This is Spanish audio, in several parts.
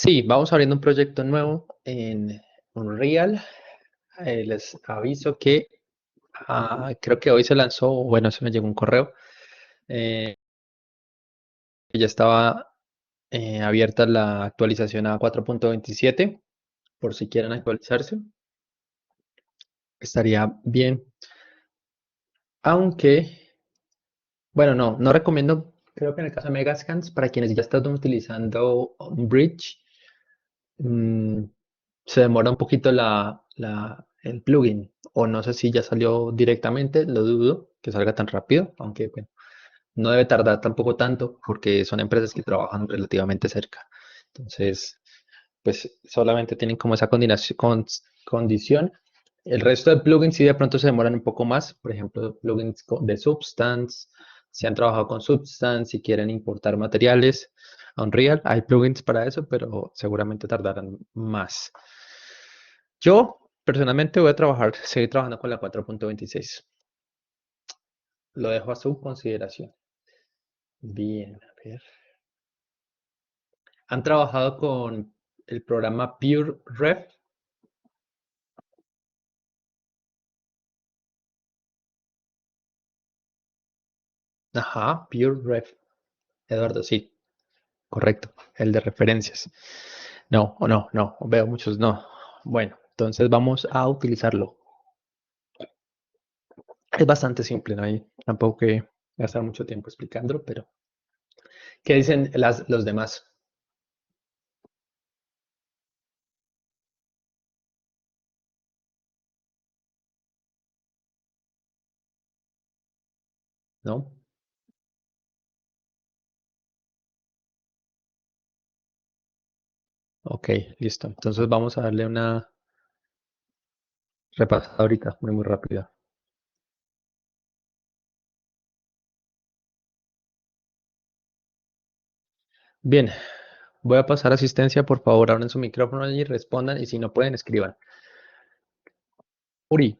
Sí, vamos abriendo un proyecto nuevo en Unreal. Les aviso que creo que hoy se lanzó, bueno, se me llegó un correo, que ya estaba abierta la actualización a 4.27, por si quieren actualizarse, estaría bien. Aunque, bueno, no recomiendo, creo que en el caso de Megascans, para quienes ya están utilizando Bridge, mm, se demora un poquito el plugin, o no sé si ya salió directamente, lo dudo que salga tan rápido, aunque bueno, no debe tardar tampoco tanto porque son empresas que trabajan relativamente cerca. Entonces, pues solamente tienen como esa condición. El resto de plugins sí de pronto se demoran un poco más, por ejemplo, plugins de Substance, si han trabajado con Substance, si quieren importar materiales a Unreal, hay plugins para eso, pero seguramente tardarán más. Yo personalmente voy a seguir trabajando con la 4.26. Lo dejo a su consideración. Bien, a ver. ¿Han trabajado con el programa PureRef? Ajá, PureRef. Eduardo, sí, correcto. El de referencias. No, o no, veo muchos no. Bueno, entonces vamos a utilizarlo. Es bastante simple, no hay tampoco que gastar mucho tiempo explicándolo, pero ¿qué dicen los demás? ¿No? Ok, listo. Entonces vamos a darle una repasada ahorita, muy rápida. Bien, voy a pasar asistencia. Por favor, abran su micrófono y respondan. Y si no pueden, escriban. Uri,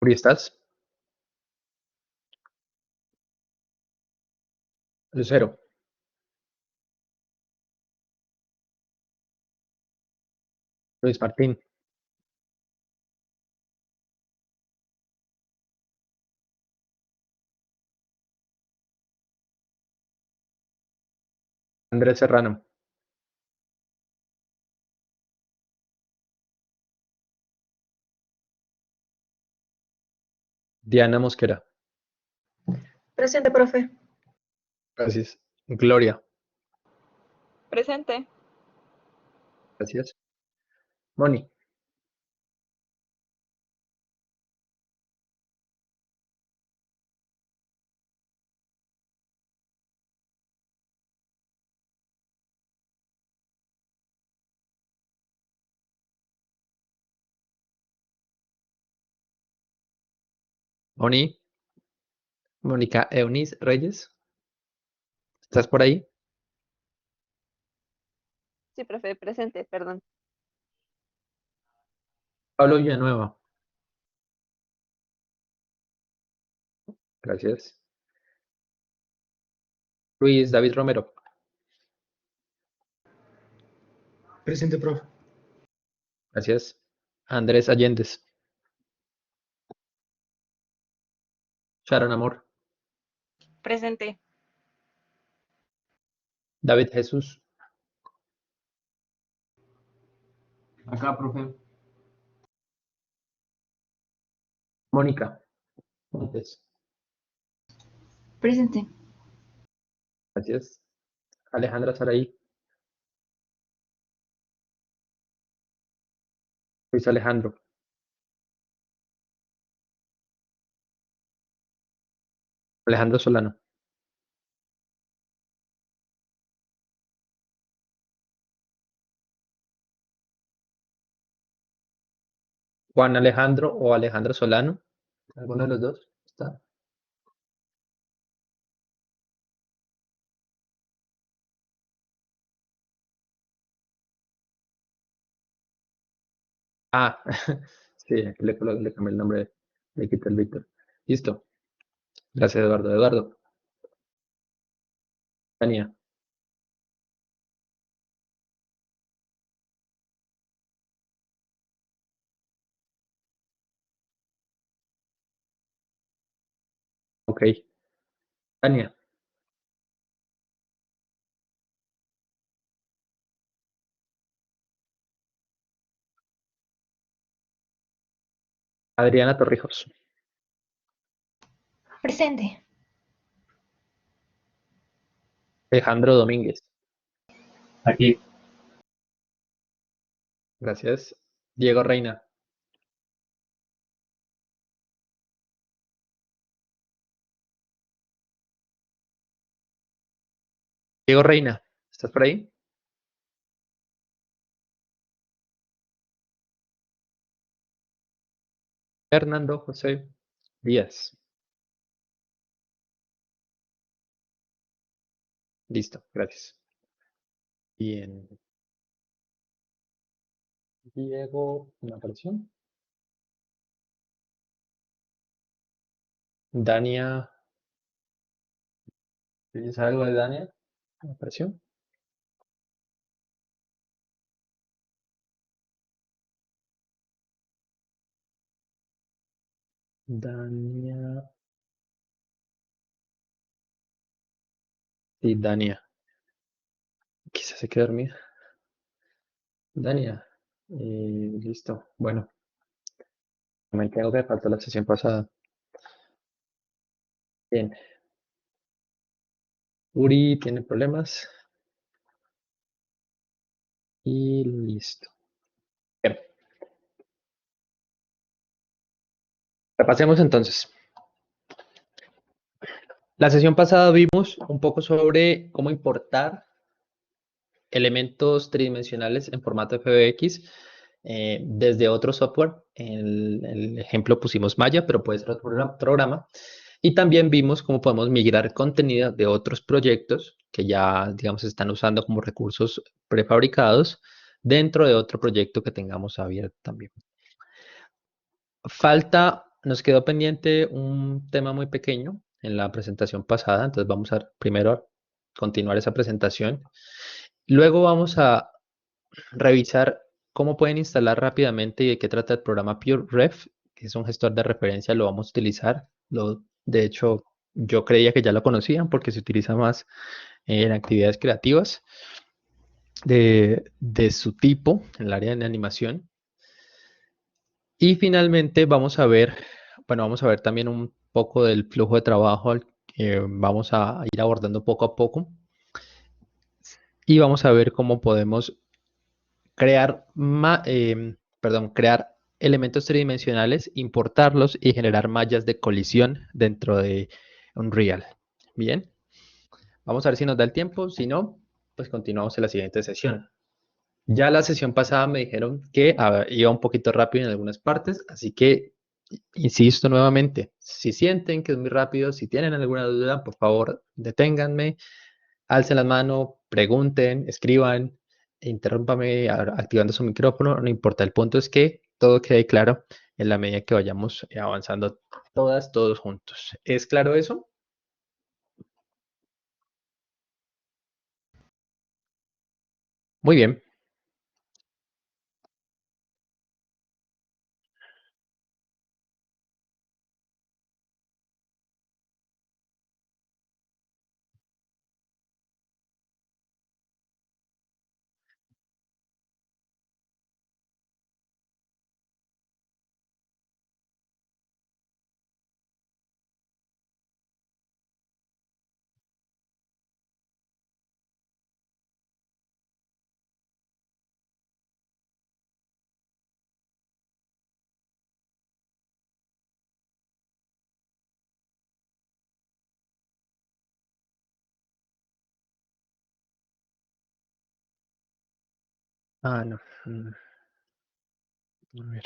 Uri, ¿estás? Lucero, Luis Martín, Andrés Serrano, Diana Mosquera. Presente, profe. Gracias. Gloria, Presente. gracias. Moni, Moni, Mónica Eunice Reyes, ¿estás por ahí? Sí, profe, presente, perdón. Pablo Villanueva, gracias. Luis David Romero, Presente, profe. gracias. Andrés Allendez, Sharon Amor, Presente. David Jesús, Acá, profe. Mónica Montes, Presente. gracias. Alejandra Saraí, Luis Alejandro, Alejandro Solano, Juan Alejandro o Alejandro Solano, alguno de los dos está. Ah, Sí, aquí le cambié el nombre, le quité el Víctor. Listo. Gracias, Eduardo. Eduardo. Tania. Ok. Tania. Adriana Torrijos. Presente. Alejandro Domínguez. Aquí. Gracias. Diego Reina. Diego Reina. ¿Estás por ahí? Fernando José Díaz. Listo, gracias. Bien. Diego, ¿me apareció? Dania. ¿Tienes algo de Dania? ¿Me apareció? Dania. Sí, Dania. Quizás se quede dormida. Dania. Listo. Bueno, me tengo que faltó la sesión pasada. Bien. Uri tiene problemas. Y listo. Bien. Repasemos entonces. La sesión pasada vimos un poco sobre cómo importar elementos tridimensionales en formato FBX desde otro software. En el ejemplo pusimos Maya, pero puede ser otro programa. Y también vimos cómo podemos migrar contenido de otros proyectos que ya, digamos, están usando como recursos prefabricados dentro de otro proyecto que tengamos abierto también. Nos quedó pendiente un tema muy pequeño en la presentación pasada, entonces vamos a primero continuar esa presentación. Luego vamos a revisar cómo pueden instalar rápidamente y de qué trata el programa PureRef, que es un gestor de referencia, lo vamos a utilizar. De hecho, yo creía que ya lo conocían porque se utiliza más en actividades creativas de su tipo, en el área de animación. Y finalmente vamos a ver también un poco del flujo de trabajo al que vamos a ir abordando poco a poco. Y vamos a ver cómo podemos crear, crear elementos tridimensionales, importarlos y generar mallas de colisión dentro de Unreal. Bien, vamos a ver si nos da el tiempo. Si no, pues continuamos en la siguiente sesión. Ya la sesión pasada me dijeron que iba un poquito rápido en algunas partes, así que insisto nuevamente, si sienten que es muy rápido, si tienen alguna duda, por favor, deténganme, alcen la mano, pregunten, escriban, interrúmpame activando su micrófono, no importa, el punto es que todo quede claro en la medida que vayamos avanzando todos juntos. ¿Es claro eso? Muy bien. Ah, no. A ver.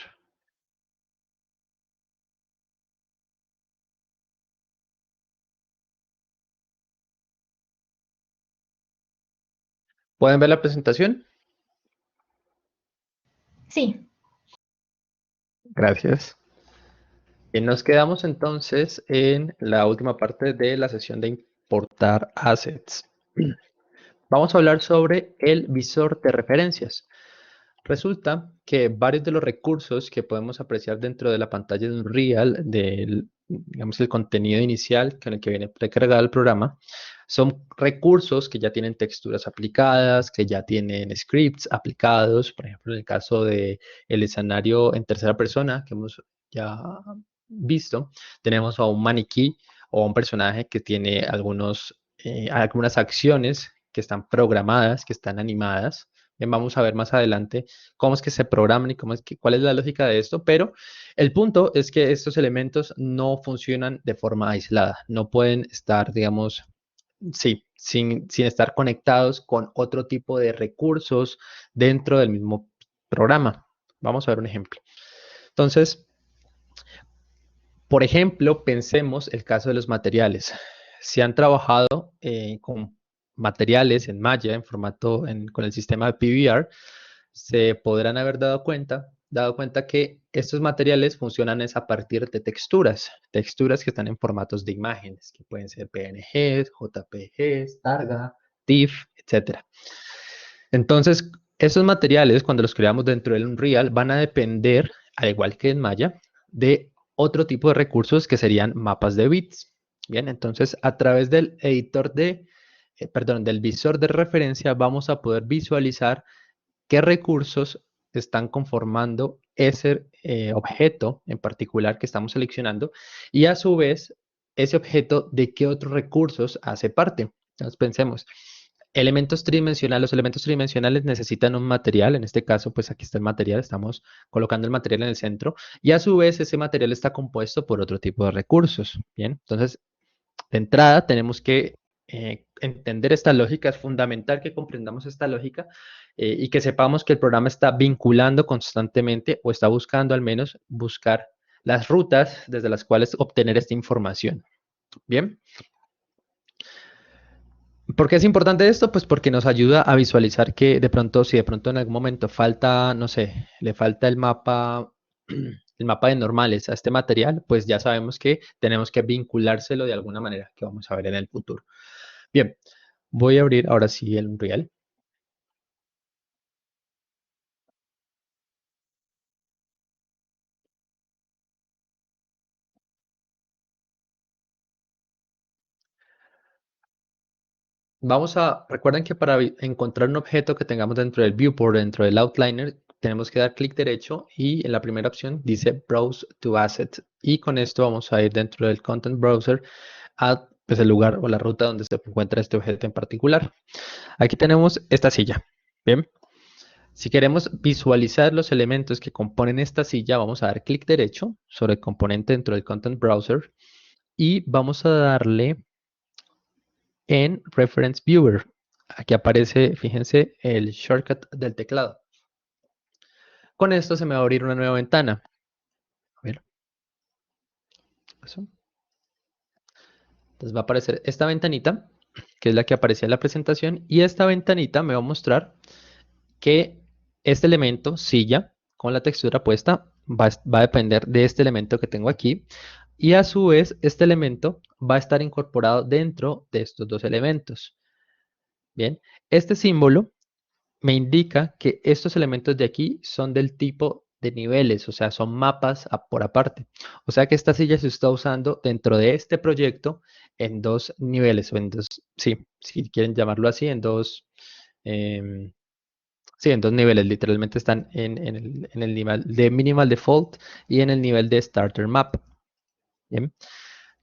¿Pueden ver la presentación? Sí. Gracias. Bien, nos quedamos entonces en la última parte de la sesión de importar assets. Vamos a hablar sobre el visor de referencias. Resulta que varios de los recursos que podemos apreciar dentro de la pantalla de Unreal, digamos, el contenido inicial con el que viene precargado el programa, son recursos que ya tienen texturas aplicadas, que ya tienen scripts aplicados. Por ejemplo, en el caso del escenario en tercera persona que hemos ya visto, tenemos a un maniquí o a un personaje que tiene algunas acciones que están programadas, que están animadas. Bien, vamos a ver más adelante cómo es que se programan y cuál es la lógica de esto, pero el punto es que estos elementos no funcionan de forma aislada, no pueden estar, digamos, sin estar conectados con otro tipo de recursos dentro del mismo programa. Vamos a ver un ejemplo. Entonces, por ejemplo, pensemos el caso de los materiales. Si han trabajado con materiales en Maya, con el sistema de PBR, se podrán haber dado cuenta que estos materiales funcionan es a partir de texturas que están en formatos de imágenes, que pueden ser PNGs, JPGs, Targa, TIFF, etc. Entonces, esos materiales, cuando los creamos dentro del Unreal, van a depender, al igual que en Maya, de otro tipo de recursos que serían mapas de bits. Bien, entonces a través del del visor de referencia vamos a poder visualizar qué recursos están conformando ese objeto en particular que estamos seleccionando y a su vez ese objeto de qué otros recursos hace parte. Entonces pensemos, los elementos tridimensionales necesitan un material, en este caso pues aquí está el material, estamos colocando el material en el centro y a su vez ese material está compuesto por otro tipo de recursos. Bien, entonces de entrada tenemos que entender esta lógica, es fundamental que comprendamos esta lógica y que sepamos que el programa está vinculando constantemente o está buscando al menos buscar las rutas desde las cuales obtener esta información. Bien. ¿Por qué es importante esto? Pues porque nos ayuda a visualizar que de pronto, si de pronto en algún momento falta, no sé, le falta el mapa de normales a este material, pues ya sabemos que tenemos que vinculárselo de alguna manera, que vamos a ver en el futuro. Bien, voy a abrir ahora sí el Unreal. Recuerden que para encontrar un objeto que tengamos dentro del viewport, dentro del outliner, tenemos que dar clic derecho y en la primera opción dice Browse to Asset. Y con esto vamos a ir dentro del Content Browser a pues, el lugar o la ruta donde se encuentra este objeto en particular. Aquí tenemos esta silla. Bien. Si queremos visualizar los elementos que componen esta silla, vamos a dar clic derecho sobre el componente dentro del Content Browser y vamos a darle en Reference Viewer. Aquí aparece, fíjense, el shortcut del teclado. Con esto se me va a abrir una nueva ventana. A ver. Eso. Entonces va a aparecer esta ventanita, que es la que aparecía en la presentación, y esta ventanita me va a mostrar que este elemento, silla, con la textura puesta, va a depender de este elemento que tengo aquí, y a su vez este elemento va a estar incorporado dentro de estos dos elementos. Bien, este símbolo me indica que estos elementos de aquí son del tipo de niveles, o sea, son mapas por aparte. O sea que esta silla se está usando dentro de este proyecto en dos niveles, o en dos, sí, si quieren llamarlo así, em, sí, en dos niveles, literalmente están en el nivel de Minimal Default y en el nivel de Starter Map. Bien.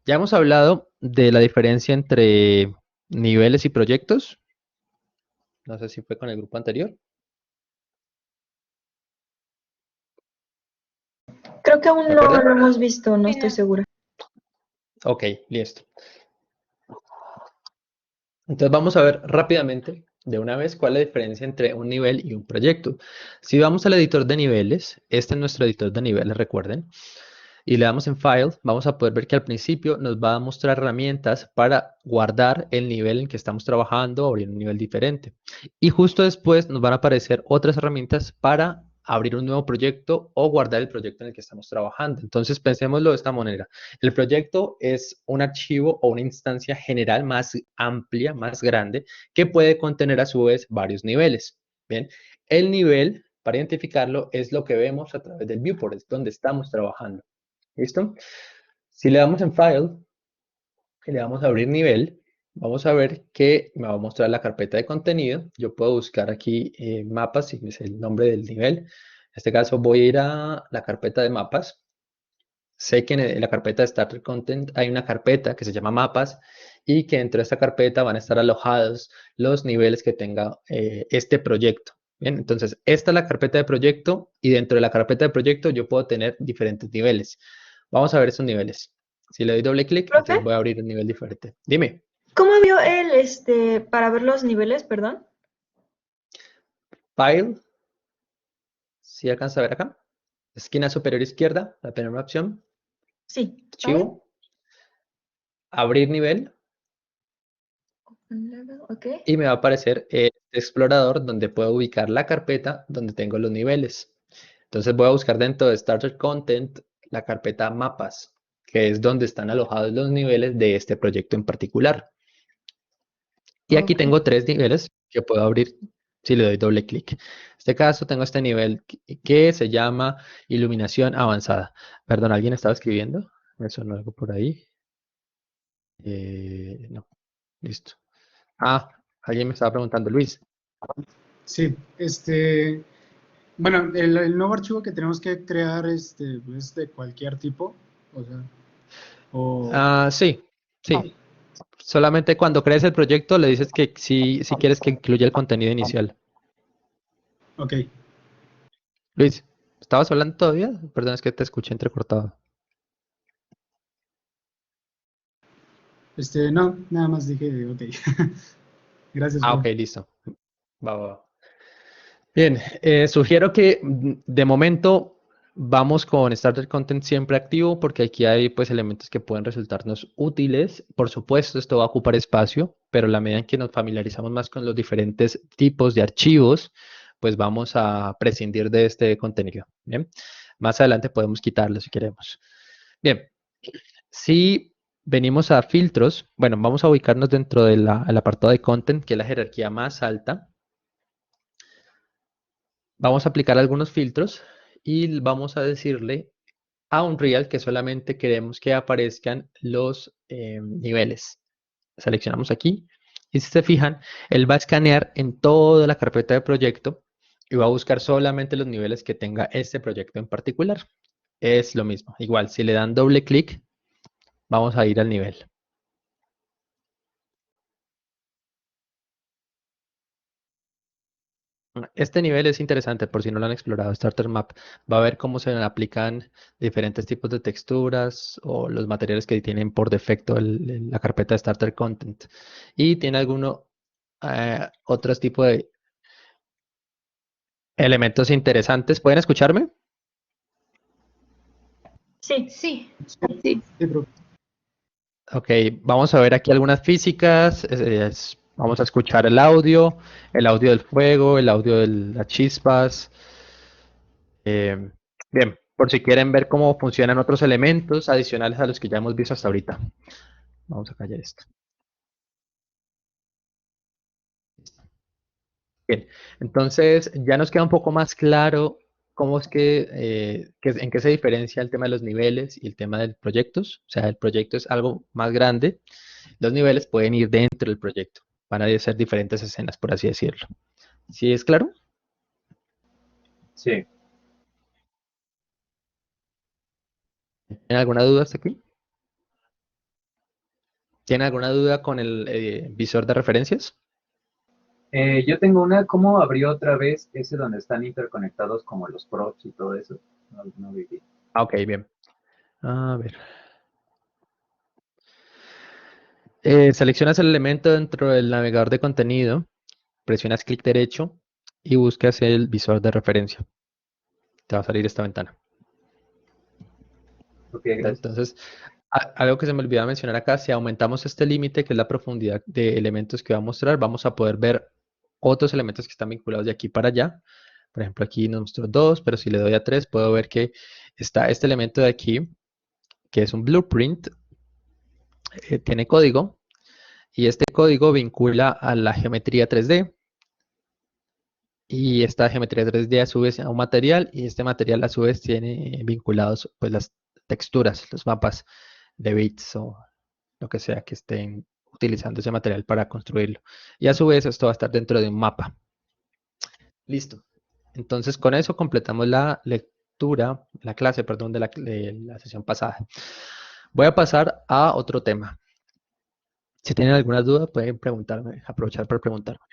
Ya hemos hablado de la diferencia entre niveles y proyectos. No sé si fue con el grupo anterior. Creo que aún ¿De no acuerdo? lo hemos visto, no estoy segura. Ok, listo. Entonces vamos a ver rápidamente, de una vez, cuál es la diferencia entre un nivel y un proyecto. Si vamos al editor de niveles, este es nuestro editor de niveles, recuerden, y le damos en File, vamos a poder ver que al principio nos va a mostrar herramientas para guardar el nivel en que estamos trabajando o abrir un nivel diferente. Y justo después nos van a aparecer otras herramientas para abrir un nuevo proyecto o guardar el proyecto en el que estamos trabajando. Entonces, pensémoslo de esta manera. El proyecto es un archivo o una instancia general más amplia, más grande, que puede contener a su vez varios niveles. Bien, el nivel, para identificarlo, es lo que vemos a través del viewport, es donde estamos trabajando. ¿Listo? Si le damos en File y le damos a abrir nivel, vamos a ver que me va a mostrar la carpeta de contenido. Yo puedo buscar aquí mapas, si es el nombre del nivel. En este caso voy a ir a la carpeta de mapas. Sé que en la carpeta de Starter Content hay una carpeta que se llama mapas y que dentro de esta carpeta van a estar alojados los niveles que tenga este proyecto. Bien, entonces esta es la carpeta de proyecto y dentro de la carpeta de proyecto yo puedo tener diferentes niveles. Vamos a ver esos niveles. Si le doy doble clic, ¿Profe? entonces voy a abrir un nivel diferente. Dime. ¿Cómo vio él, para ver los niveles, perdón? File. ¿Sí alcanza a ver acá? Esquina superior izquierda, la primera opción. Sí. Archivo. Abrir nivel. Ok. Y me va a aparecer el explorador donde puedo ubicar la carpeta donde tengo los niveles. Entonces voy a buscar dentro de Starter Content la carpeta mapas, que es donde están alojados los niveles de este proyecto en particular. Y aquí Ok. tengo 3 niveles que puedo abrir si le doy doble clic. En este caso tengo este nivel que se llama iluminación avanzada. Perdón, ¿alguien estaba escribiendo? Me sonó algo por ahí. No, listo. Ah, alguien me estaba preguntando, Luis. Sí, bueno, el nuevo archivo que tenemos que crear es de cualquier tipo, o sea, Sí, sí. Solamente cuando crees el proyecto le dices que sí, si quieres que incluya el contenido inicial. ok, Luis, ¿estabas hablando todavía? Perdón, es que te escuché entrecortado. no, nada más dije, ok, gracias, Ah, ok, profe. listo. Va, va, va. Bien, sugiero que de momento vamos con Starter Content siempre activo porque aquí hay pues elementos que pueden resultarnos útiles. Por supuesto, esto va a ocupar espacio, pero a la medida en que nos familiarizamos más con los diferentes tipos de archivos, pues vamos a prescindir de este contenido. Bien, más adelante podemos quitarlo si queremos. Bien, si venimos a filtros, bueno, vamos a ubicarnos dentro del apartado de content, que es la jerarquía más alta. Vamos a aplicar algunos filtros y vamos a decirle a Unreal que solamente queremos que aparezcan los niveles. Seleccionamos aquí y si se fijan, él va a escanear en toda la carpeta de proyecto y va a buscar solamente los niveles que tenga este proyecto en particular. Es lo mismo. Igual, si le dan doble clic, vamos a ir al nivel. Este nivel es interesante por si no lo han explorado, Starter Map. Va a ver cómo se aplican diferentes tipos de texturas o los materiales que tienen por defecto la carpeta de Starter Content. Y tiene algunos otros tipos de elementos interesantes. ¿Pueden escucharme? Sí. Sí. Sí, profe. Ok, vamos a ver aquí algunas físicas. Vamos a escuchar el audio del fuego, el audio de las chispas. Eh, bien, por si quieren ver cómo funcionan otros elementos adicionales a los que ya hemos visto hasta ahorita. Vamos a callar esto. Bien, entonces ya nos queda un poco más claro cómo es en qué se diferencia el tema de los niveles y el tema de proyectos. O sea, el proyecto es algo más grande. Los niveles pueden ir dentro del proyecto. Van a ser diferentes escenas, por así decirlo. ¿Sí es claro? Sí. ¿Tienen alguna duda hasta aquí? ¿Tienen alguna duda con el visor de referencias? Yo tengo una, ¿cómo abrió otra vez ese donde están interconectados como los props y todo eso? No, no vi bien. Ah, ok, bien. A ver. Seleccionas el elemento dentro del navegador de contenido, presionas clic derecho y buscas el visor de referencia. Te va a salir esta ventana. Ok, gracias. Entonces, algo que se me olvidaba mencionar acá, si aumentamos este límite, que es la profundidad de elementos que va a mostrar, vamos a poder ver otros elementos que están vinculados de aquí para allá, Por ejemplo, aquí nos mostró 2, pero si le doy a 3, puedo ver que está este elemento de aquí, que es un blueprint, tiene código, y este código vincula a la geometría 3D. Y esta geometría 3D a su vez a un material, y este material a su vez tiene vinculados pues las texturas, los mapas de bits o lo que sea que estén utilizando ese material para construirlo. Y a su vez esto va a estar dentro de un mapa. Listo. Entonces con eso completamos la lectura, la clase, perdón, de la sesión pasada. Voy a pasar a otro tema. Si tienen alguna duda pueden preguntarme, aprovechar para preguntarme.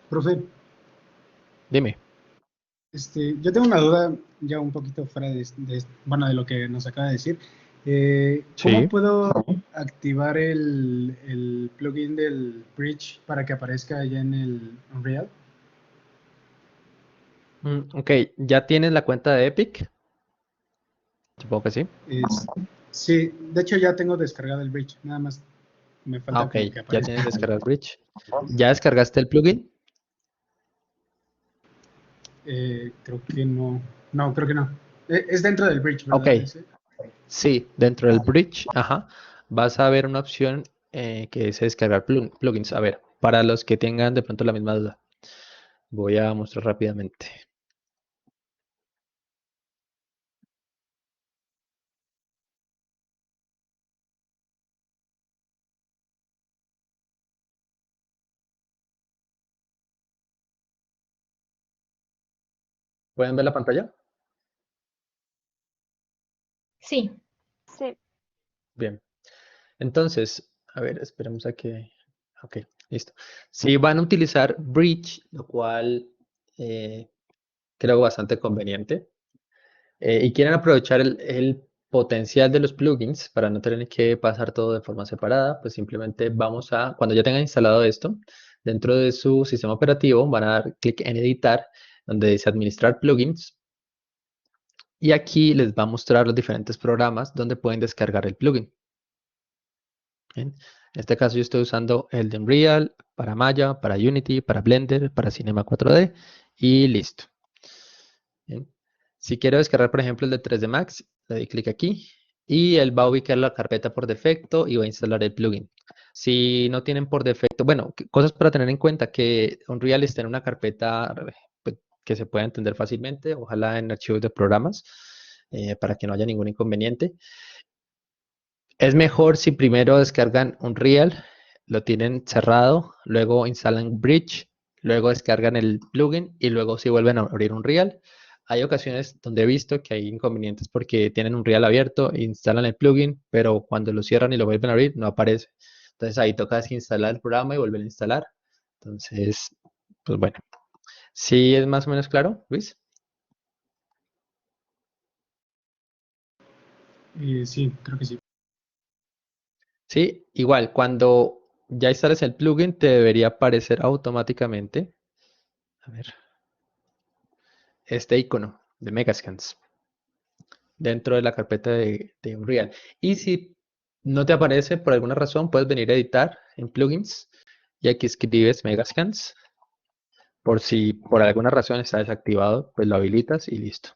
Profe, Dime. yo tengo una duda ya un poquito fuera bueno, de lo que nos acaba de decir. ¿Cómo Sí. puedo activar el plugin del Bridge para que aparezca allá en el Unreal? Ok, ¿ya tienes la cuenta de Epic? Supongo que sí. Sí, de hecho ya tengo descargado el Bridge, nada más me falta Ok, como que ya aparezca. tienes descargado Bridge. ¿Ya descargaste el plugin? Creo que no. No, creo que no. Es dentro del Bridge, Ok, ¿verdad? Ese. sí, dentro del Bridge, ajá, vas a ver una opción que es descargar plugins. A ver, para los que tengan de pronto la misma duda, voy a mostrar rápidamente. ¿Pueden ver la pantalla? Sí. Sí, Bien. Entonces, a ver, esperemos a que... Ok, listo. Si van a utilizar Bridge, lo cual creo bastante conveniente, y quieren aprovechar el potencial de los plugins para no tener que pasar todo de forma separada, pues simplemente vamos a, cuando ya tengan instalado esto, dentro de su sistema operativo van a dar clic en editar, donde dice administrar plugins, y aquí les va a mostrar los diferentes programas donde pueden descargar el plugin. Bien. En este caso yo estoy usando el de Unreal, para Maya, para Unity, para Blender, para Cinema 4D y listo. Bien. Si quiero descargar, por ejemplo, el de 3D Max, le doy clic aquí y él va a ubicar la carpeta por defecto y va a instalar el plugin. Si no tienen por defecto, bueno, cosas para tener en cuenta, que Unreal está en una carpeta pues, que se pueda entender fácilmente, ojalá en archivos de programas, para que no haya ningún inconveniente. Es mejor si primero descargan Unreal, lo tienen cerrado, luego instalan Bridge, luego descargan el plugin y luego si vuelven a abrir Unreal. Hay ocasiones donde he visto que hay inconvenientes porque tienen Unreal abierto, instalan el plugin, pero cuando lo cierran y lo vuelven a abrir no aparece. Entonces ahí toca desinstalar el programa y volver a instalar. Entonces, pues bueno. ¿Sí es más o menos claro, Luis? Sí, creo que sí. Sí, igual, cuando ya instales el plugin te debería aparecer automáticamente. A ver. Este icono de Megascans dentro de la carpeta de Unreal. Y si no te aparece por alguna razón, puedes venir a editar en plugins y aquí escribes Megascans. Por si por alguna razón está desactivado, pues lo habilitas y listo.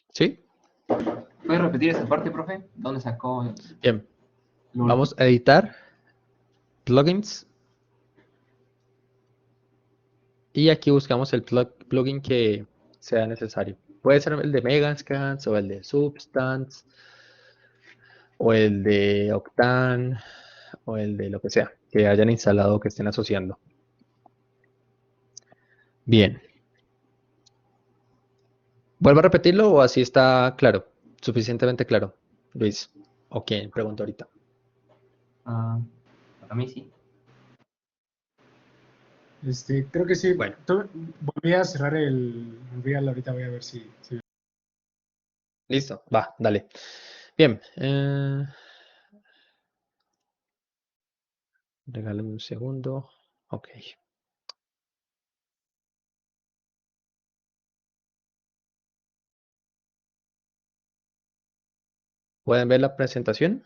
¿Sí? ¿Puedes repetir esa parte, profe? ¿Dónde sacó Bien. lo Vamos a editar plugins y aquí buscamos el plugin que sea necesario. Puede ser el de Megascans o el de Substance o el de Octane o el de lo que sea que hayan instalado o que estén asociando. Bien. ¿Vuelvo a repetirlo o así está claro? Suficientemente claro, Luis. ¿O quién? Pregunto ahorita. Ah, para mí sí. Creo que sí. Bueno. Volví a cerrar el Unreal, ahorita voy a ver si... Listo, va, dale. Bien. Regálame un segundo. Ok. ¿Pueden ver la presentación?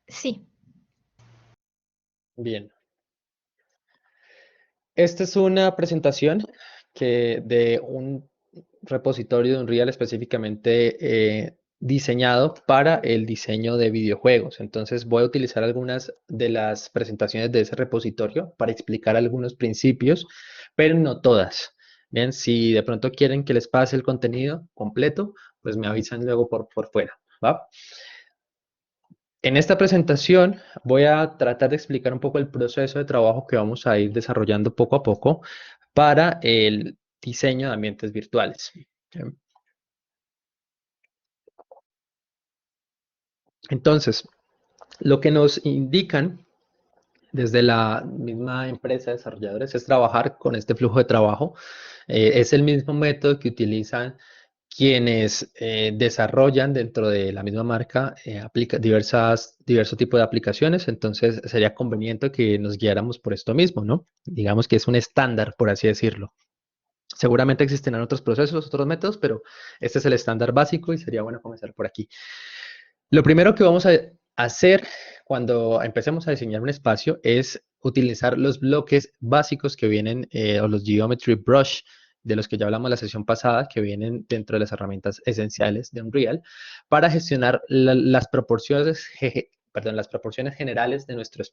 Sí. Bien. Esta es una presentación de un repositorio de Unreal específicamente diseñado para el diseño de videojuegos. Entonces voy a utilizar algunas de las presentaciones de ese repositorio para explicar algunos principios, pero no todas. Bien, si de pronto quieren que les pase el contenido completo, pues me avisan luego por fuera, ¿va? En esta presentación voy a tratar de explicar un poco el proceso de trabajo que vamos a ir desarrollando poco a poco para el diseño de ambientes virtuales. Entonces, lo que nos indican desde la misma empresa de desarrolladores es trabajar con este flujo de trabajo. Es el mismo método que utilizan quienes desarrollan dentro de la misma marca diversos tipos de aplicaciones. Entonces, sería conveniente que nos guiáramos por esto mismo, ¿no? Digamos que es un estándar, por así decirlo. Seguramente existirán otros procesos, otros métodos, pero este es el estándar básico y sería bueno comenzar por aquí. Lo primero que vamos a hacer cuando empecemos a diseñar un espacio es utilizar los bloques básicos que vienen, o los Geometry Brush, de los que ya hablamos la sesión pasada, que vienen dentro de las herramientas esenciales de Unreal, para gestionar las proporciones, las proporciones generales de nuestro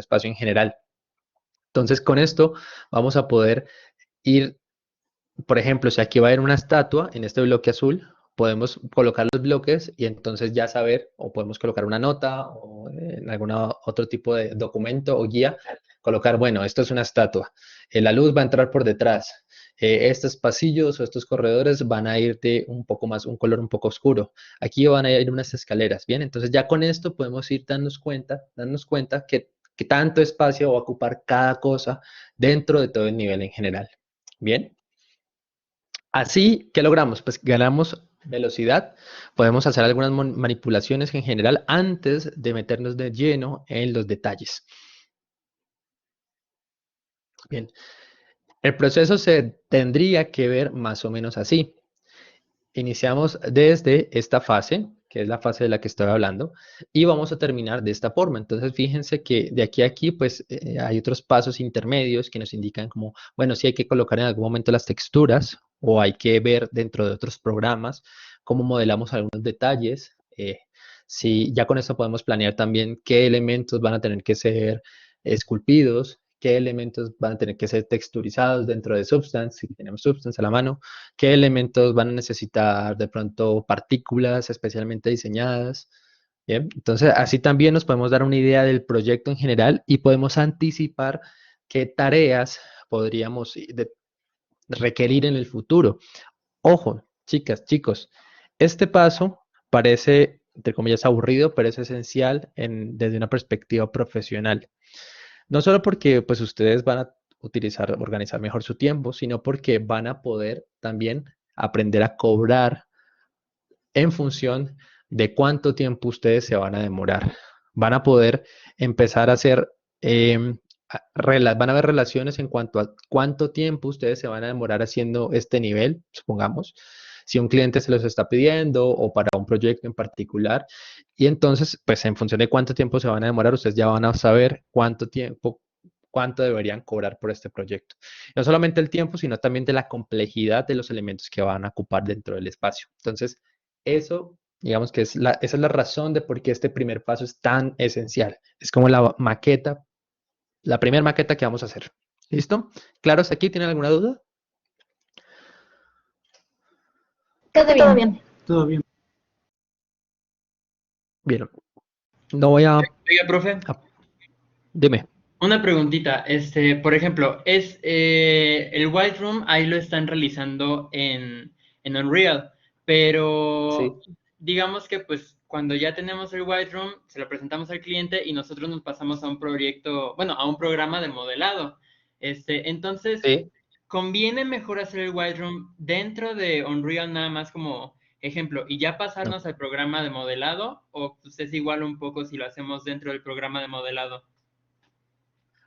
espacio en general. Entonces, con esto vamos a poder ir, por ejemplo, si aquí va a haber una estatua en este bloque azul, podemos colocar los bloques y entonces ya saber, o podemos colocar una nota o en algún otro tipo de documento o guía, colocar, bueno, esto es una estatua, la luz va a entrar por detrás, estos pasillos o estos corredores van a ir de un poco más, un color un poco oscuro, aquí van a ir unas escaleras, ¿bien? Entonces ya con esto podemos ir darnos cuenta que tanto espacio va a ocupar cada cosa dentro de todo el nivel en general, ¿bien? Así, ¿qué logramos? Pues ganamos velocidad, podemos hacer algunas manipulaciones en general antes de meternos de lleno en los detalles. Bien, el proceso se tendría que ver más o menos así. Iniciamos desde esta fase, que es la fase de la que estoy hablando, y vamos a terminar de esta forma. Entonces, fíjense que de aquí a aquí, pues, hay otros pasos intermedios que nos indican como, bueno, si hay que colocar en algún momento las texturas, o hay que ver dentro de otros programas cómo modelamos algunos detalles. Si ya con esto podemos planear también qué elementos van a tener que ser esculpidos, qué elementos van a tener que ser texturizados dentro de Substance, si tenemos Substance a la mano, qué elementos van a necesitar de pronto partículas especialmente diseñadas. Bien, entonces así también nos podemos dar una idea del proyecto en general y podemos anticipar qué tareas podríamos requerir en el futuro. Ojo, chicas, chicos, este paso parece, entre comillas, aburrido, pero es esencial desde una perspectiva profesional. No solo porque pues ustedes van a organizar mejor su tiempo, sino porque van a poder también aprender a cobrar en función de cuánto tiempo ustedes se van a demorar. Van a poder empezar a hacer, van a haber relaciones en cuanto a cuánto tiempo ustedes se van a demorar haciendo este nivel, supongamos, si un cliente se los está pidiendo o para un proyecto en particular. Y entonces, pues en función de cuánto tiempo se van a demorar, ustedes ya van a saber cuánto deberían cobrar por este proyecto. No solamente el tiempo, sino también de la complejidad de los elementos que van a ocupar dentro del espacio. Entonces, eso, digamos que esa es la razón de por qué este primer paso es tan esencial. Es como la maqueta, la primera maqueta que vamos a hacer. ¿Listo? ¿Claro hasta aquí? ¿Tienen alguna duda? Todo bien. Todo bien. Bien. No voy a... Oiga, profe, Dime. una preguntita. Por ejemplo, el White Room ahí lo están realizando en Unreal, pero Sí. digamos que pues cuando ya tenemos el White Room, se lo presentamos al cliente y nosotros nos pasamos a un proyecto, bueno, a un programa de modelado. Entonces, Sí. ¿conviene mejor hacer el White Room dentro de Unreal nada más como ejemplo y ya pasarnos al programa de modelado? ¿O pues, es igual un poco si lo hacemos dentro del programa de modelado?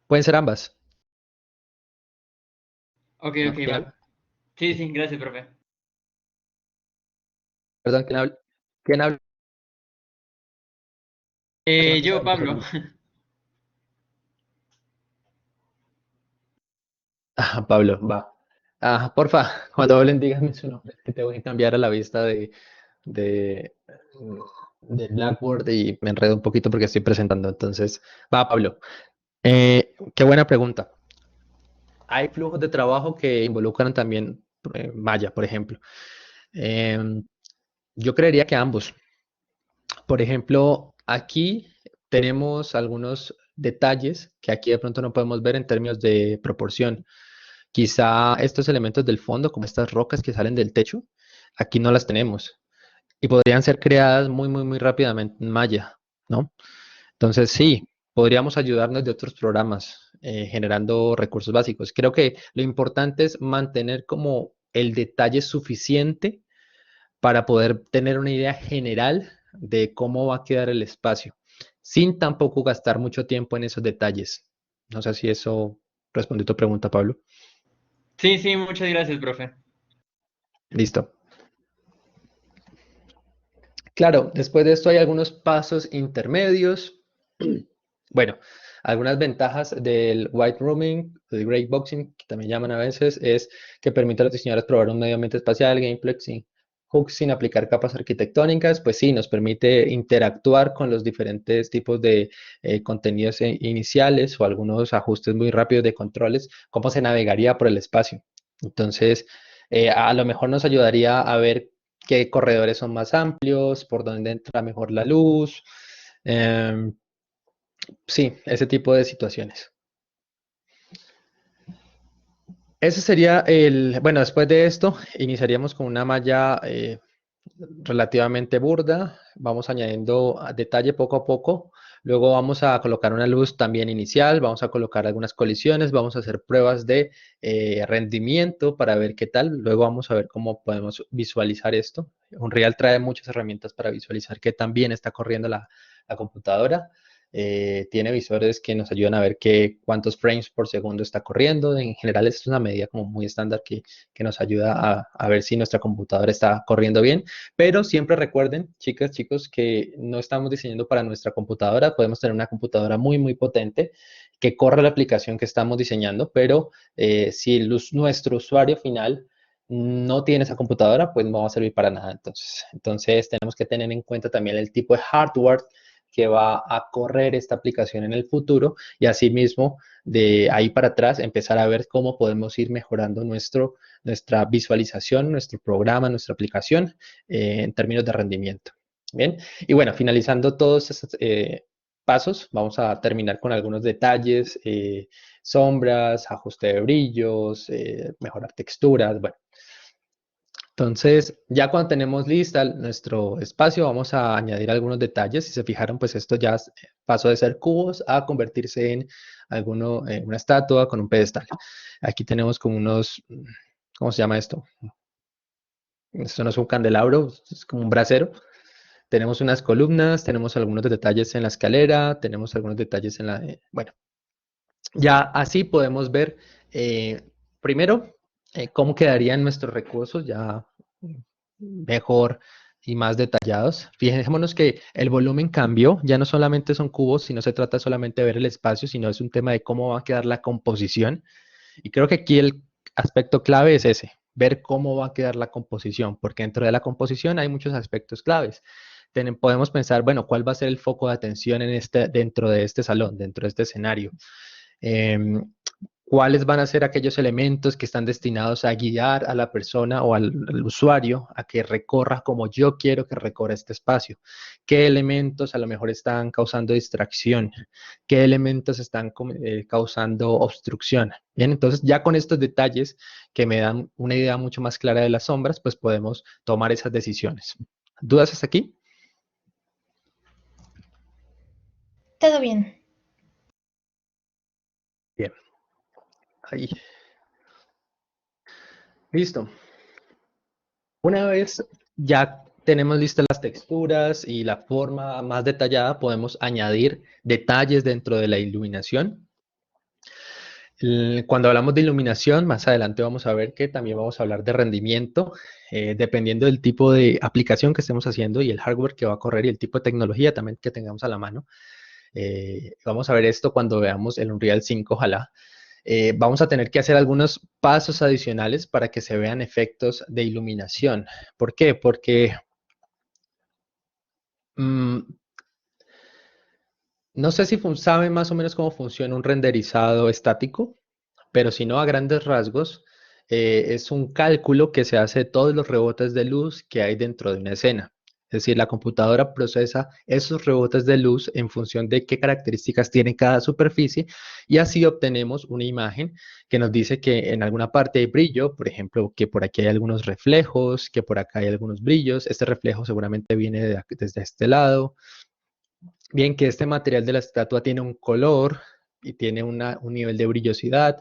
Pueden ser ambas. Ok, ¿No? ok, ¿Quién va. habla? Sí, sí, gracias, profe. Perdón, ¿quién habla? ¿Quién habla? No se Yo, sabe, Pablo. Ah, Pablo, va. Ah, porfa, cuando hablen, díganme su nombre, que tengo que cambiar a la vista de, de Blackboard y me enredo un poquito porque estoy presentando. Entonces, va, Pablo. Qué buena pregunta. Hay flujos de trabajo que involucran también Maya, por ejemplo. Em, yo creería que ambos. Por ejemplo, aquí tenemos algunos detalles que aquí de pronto no podemos ver en términos de proporción. Quizá estos elementos del fondo, como estas rocas que salen del techo, aquí no las tenemos y podrían ser creadas muy, muy, muy rápidamente en Maya, ¿no? Entonces, sí, podríamos ayudarnos de otros programas generando recursos básicos. Creo que lo importante es mantener como el detalle suficiente para poder tener una idea general de cómo va a quedar el espacio, sin tampoco gastar mucho tiempo en esos detalles. No sé si eso respondió tu pregunta, Pablo. Sí, sí, muchas gracias, profe. Listo. Claro, después de esto hay algunos pasos intermedios. Bueno, algunas ventajas del white rooming, del gray boxing, que también llaman a veces, es que permite a los diseñadores probar un medio ambiente espacial, gameplay sin hooks, sin aplicar capas arquitectónicas. Pues sí, nos permite interactuar con los diferentes tipos de contenidos iniciales o algunos ajustes muy rápidos de controles, cómo se navegaría por el espacio. Entonces, a lo mejor nos ayudaría a ver qué corredores son más amplios, por dónde entra mejor la luz. Sí, ese tipo de situaciones. Ese sería bueno, después de esto, iniciaríamos con una malla relativamente burda. Vamos añadiendo detalle poco a poco. Luego vamos a colocar una luz también inicial. Vamos a colocar algunas colisiones. Vamos a hacer pruebas de rendimiento para ver qué tal. Luego vamos a ver cómo podemos visualizar esto. Unreal trae muchas herramientas para visualizar qué tan bien está corriendo la computadora. Tiene visores que nos ayudan a ver cuántos frames por segundo está corriendo. En general, es una medida como muy estándar que nos ayuda a ver si nuestra computadora está corriendo bien. Pero siempre recuerden, chicas, chicos, que no estamos diseñando para nuestra computadora. Podemos tener una computadora muy, muy potente que corra la aplicación que estamos diseñando, pero si nuestro usuario final no tiene esa computadora, pues no va a servir para nada. Entonces tenemos que tener en cuenta también el tipo de hardware que va a correr esta aplicación en el futuro y asimismo de ahí para atrás empezar a ver cómo podemos ir mejorando nuestra visualización, nuestro programa, nuestra aplicación en términos de rendimiento. Bien, y bueno, finalizando todos estos pasos, vamos a terminar con algunos detalles, sombras, ajuste de brillos, mejorar texturas, bueno. Entonces, ya cuando tenemos lista nuestro espacio, vamos a añadir algunos detalles. Si se fijaron, pues esto ya pasó de ser cubos a convertirse en una estatua con un pedestal. Aquí tenemos como ¿cómo se llama esto? Esto no es un candelabro, es como un brasero. Tenemos unas columnas, tenemos algunos detalles en la escalera, tenemos algunos detalles en bueno, ya así podemos ver primero cómo quedarían nuestros recursos ya mejor y más detallados. Fijémonos que el volumen cambió, ya no solamente son cubos, sino se trata solamente de ver el espacio, sino es un tema de cómo va a quedar la composición. Y creo que aquí el aspecto clave es ese, ver cómo va a quedar la composición, porque dentro de la composición hay muchos aspectos claves. Podemos pensar, bueno, ¿cuál va a ser el foco de atención dentro de este salón, dentro de este escenario? ¿Cuáles van a ser aquellos elementos que están destinados a guiar a la persona o al usuario a que recorra como yo quiero que recorra este espacio? ¿Qué elementos a lo mejor están causando distracción? ¿Qué elementos están causando obstrucción? Bien, entonces ya con estos detalles que me dan una idea mucho más clara de las sombras, pues podemos tomar esas decisiones. ¿Dudas hasta aquí? Todo bien. Bien. Ahí. Listo. Una vez ya tenemos listas las texturas y la forma más detallada, podemos añadir detalles dentro de la iluminación. Cuando hablamos de iluminación, más adelante vamos a ver que también vamos a hablar de rendimiento, dependiendo del tipo de aplicación que estemos haciendo y el hardware que va a correr y el tipo de tecnología también que tengamos a la mano. Vamos a ver esto cuando veamos el Unreal 5, ojalá. Vamos a tener que hacer algunos pasos adicionales para que se vean efectos de iluminación. ¿Por qué? Porque no sé si saben más o menos cómo funciona un renderizado estático, pero si no, a grandes rasgos, es un cálculo que se hace de todos los rebotes de luz que hay dentro de una escena. Es decir, la computadora procesa esos rebotes de luz en función de qué características tiene cada superficie y así obtenemos una imagen que nos dice que en alguna parte hay brillo, por ejemplo, que por aquí hay algunos reflejos, que por acá hay algunos brillos. Este reflejo seguramente viene desde este lado. Bien, que este material de la estatua tiene un color y tiene un nivel de brillosidad.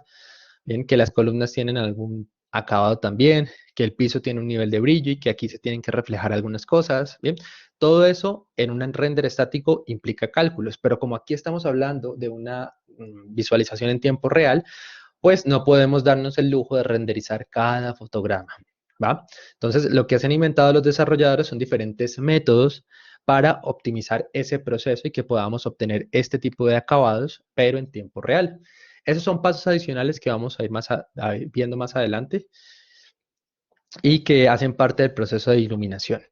Bien, que las columnas tienen algún acabado también, que el piso tiene un nivel de brillo y que aquí se tienen que reflejar algunas cosas. Bien, todo eso en un render estático implica cálculos, pero como aquí estamos hablando de una visualización en tiempo real, pues no podemos darnos el lujo de renderizar cada fotograma, ¿va? Entonces, lo que se han inventado los desarrolladores son diferentes métodos para optimizar ese proceso y que podamos obtener este tipo de acabados, pero en tiempo real. Esos son pasos adicionales que vamos a ir viendo más adelante y que hacen parte del proceso de iluminación.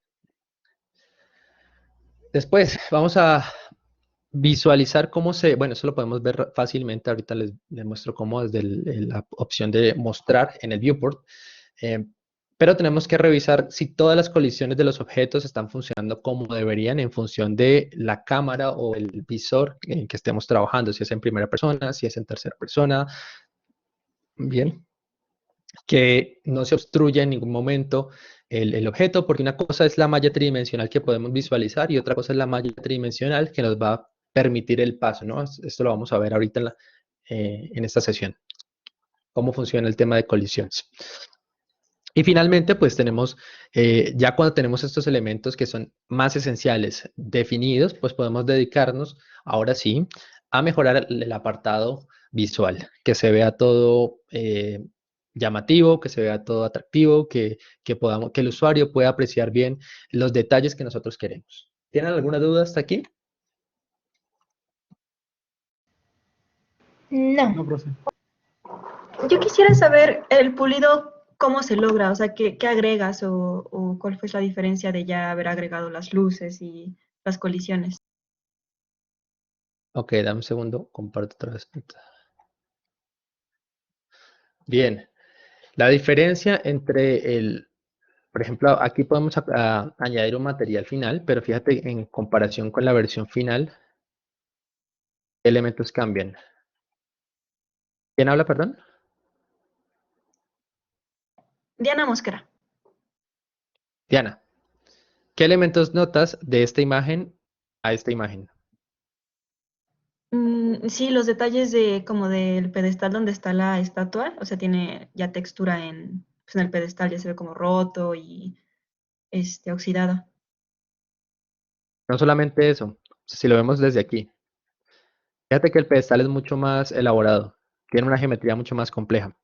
Después, vamos a visualizar cómo bueno, eso lo podemos ver fácilmente. Ahorita les muestro cómo desde la opción de mostrar en el viewport. Pero tenemos que revisar si todas las colisiones de los objetos están funcionando como deberían en función de la cámara o el visor en que estemos trabajando, si es en primera persona, si es en tercera persona. Bien, que no se obstruya en ningún momento el objeto, porque una cosa es la malla tridimensional que podemos visualizar y otra cosa es la malla tridimensional que nos va a permitir el paso, ¿no? Esto lo vamos a ver ahorita en esta sesión, cómo funciona el tema de colisiones. Y finalmente, pues tenemos, ya cuando tenemos estos elementos que son más esenciales definidos, pues podemos dedicarnos, ahora sí, a mejorar el apartado visual, que se vea todo llamativo, que se vea todo atractivo, que el usuario pueda apreciar bien los detalles que nosotros queremos. ¿Tienen alguna duda hasta aquí? No. No, profe. Yo quisiera saber el pulido, cómo se logra, o sea, qué agregas o cuál fue la diferencia de ya haber agregado las luces y las colisiones. Ok, dame un segundo, comparto otra vez. Bien, la diferencia entre por ejemplo, aquí podemos añadir un material final, pero fíjate, en comparación con la versión final, ¿qué elementos cambian? ¿Quién habla, perdón? Diana Mosquera. Diana, ¿qué elementos notas de esta imagen a esta imagen? Sí, los detalles de como del pedestal donde está la estatua, o sea, tiene ya textura pues en el pedestal, ya se ve como roto y oxidado. No solamente eso, si lo vemos desde aquí. Fíjate que el pedestal es mucho más elaborado, tiene una geometría mucho más compleja.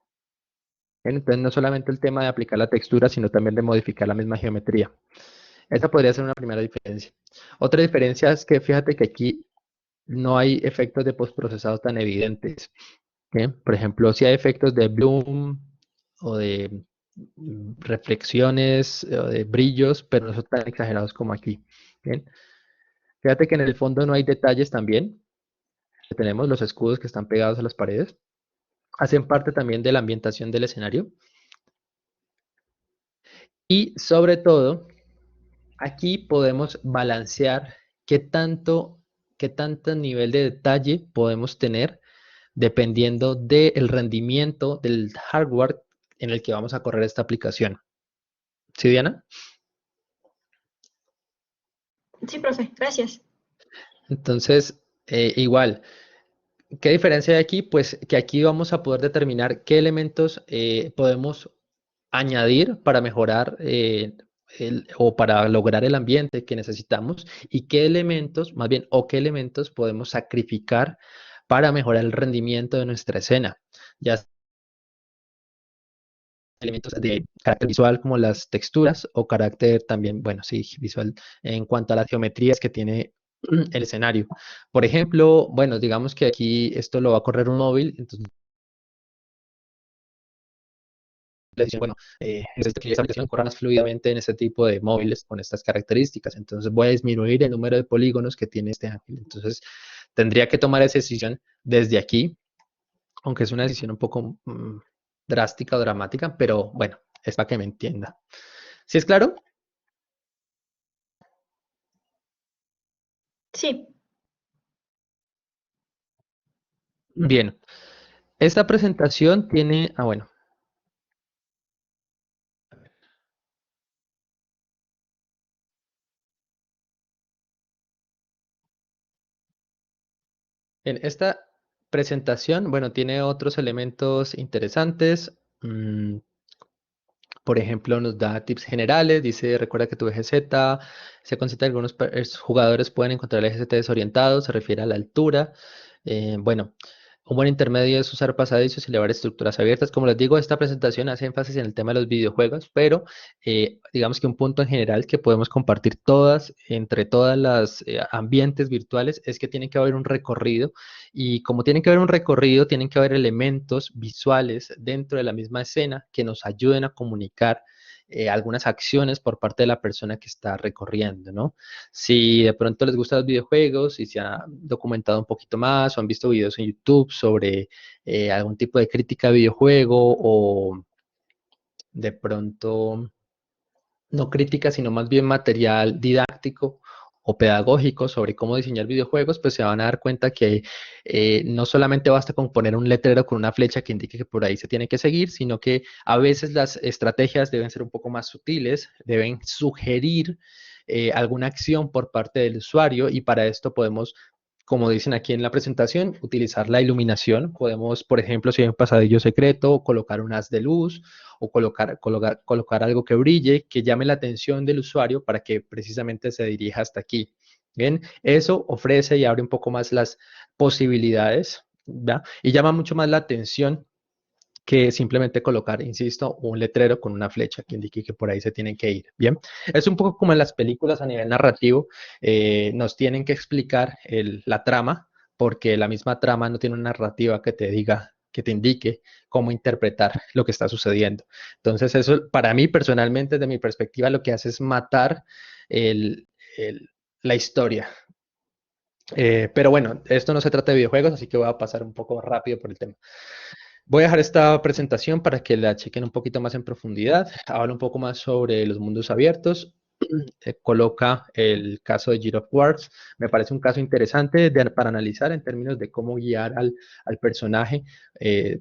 Bien, entonces, no solamente el tema de aplicar la textura, sino también de modificar la misma geometría. Esa podría ser una primera diferencia. Otra diferencia es que fíjate que aquí no hay efectos de postprocesado tan evidentes. ¿Bien? Por ejemplo, si hay efectos de bloom o de reflexiones o de brillos, pero no son tan exagerados como aquí. ¿Bien? Fíjate que en el fondo no hay detalles también. Tenemos los escudos que están pegados a las paredes. Hacen parte también de la ambientación del escenario. Y sobre todo, aquí podemos balancear qué tanto nivel de detalle podemos tener dependiendo del rendimiento del hardware en el que vamos a correr esta aplicación. ¿Sí, Diana? Sí, profe, gracias. Entonces, Igual, ¿qué diferencia hay aquí? Pues que aquí vamos a poder determinar qué elementos podemos añadir para mejorar o para lograr el ambiente que necesitamos y qué elementos, más bien, o qué elementos podemos sacrificar para mejorar el rendimiento de nuestra escena. Ya sea elementos de carácter visual como las texturas o carácter también, bueno, sí, visual en cuanto a las geometrías que tiene el escenario. Por ejemplo, bueno, digamos que aquí esto lo va a correr un móvil, entonces le dicen, bueno, necesito que esta aplicación corra más fluidamente en este tipo de móviles con estas características, entonces voy a disminuir el número de polígonos que tiene este ángel. Entonces tendría que tomar esa decisión desde aquí, aunque es una decisión un poco drástica o dramática, pero bueno, es para que me entienda. ¿Sí es claro? Sí, Bien, esta presentación tiene, bueno, en esta presentación, bueno, tiene otros elementos interesantes. Por ejemplo, nos da tips generales, dice, recuerda que tu eje Z se considera que algunos jugadores pueden encontrar el eje Z desorientado, se refiere a la altura. Bueno, un buen intermedio es usar pasadizos y elevar estructuras abiertas. Como les digo, esta presentación hace énfasis en el tema de los videojuegos, pero digamos que un punto en general que podemos compartir todas, entre todas las ambientes virtuales, es que tiene que haber un recorrido y como tiene que haber un recorrido, tienen que haber elementos visuales dentro de la misma escena que nos ayuden a comunicar algunas acciones por parte de la persona que está recorriendo, ¿no? Si de pronto les gustan los videojuegos y se han documentado un poquito más o han visto videos en YouTube sobre algún tipo de crítica de videojuego o de pronto no crítica, sino más bien material didáctico o pedagógico sobre cómo diseñar videojuegos, pues se van a dar cuenta que no solamente basta con poner un letrero con una flecha que indique que por ahí se tiene que seguir, sino que a veces las estrategias deben ser un poco más sutiles, deben sugerir alguna acción por parte del usuario y para esto podemos, como dicen aquí en la presentación, utilizar la iluminación. Podemos, por ejemplo, si hay un pasadillo secreto, colocar un haz de luz o colocar algo que brille, que llame la atención del usuario para que precisamente se dirija hasta aquí. Bien, eso ofrece y abre un poco más las posibilidades, ¿verdad? Y llama mucho más la atención que simplemente colocar, insisto, un letrero con una flecha que indique que por ahí se tienen que ir. Bien, es un poco como en las películas a nivel narrativo, nos tienen que explicar la trama, porque la misma trama no tiene una narrativa que te diga, que te indique cómo interpretar lo que está sucediendo. Entonces, eso para mí personalmente, desde mi perspectiva, lo que hace es matar el, la historia. Pero bueno, esto no se trata de videojuegos, así que voy a pasar un poco rápido por el tema. Voy a dejar esta presentación para que la chequen un poquito más en profundidad. Habla un poco más sobre los mundos abiertos. Coloca el caso de Gears of Wars. Me parece un caso interesante para analizar en términos de cómo guiar al personaje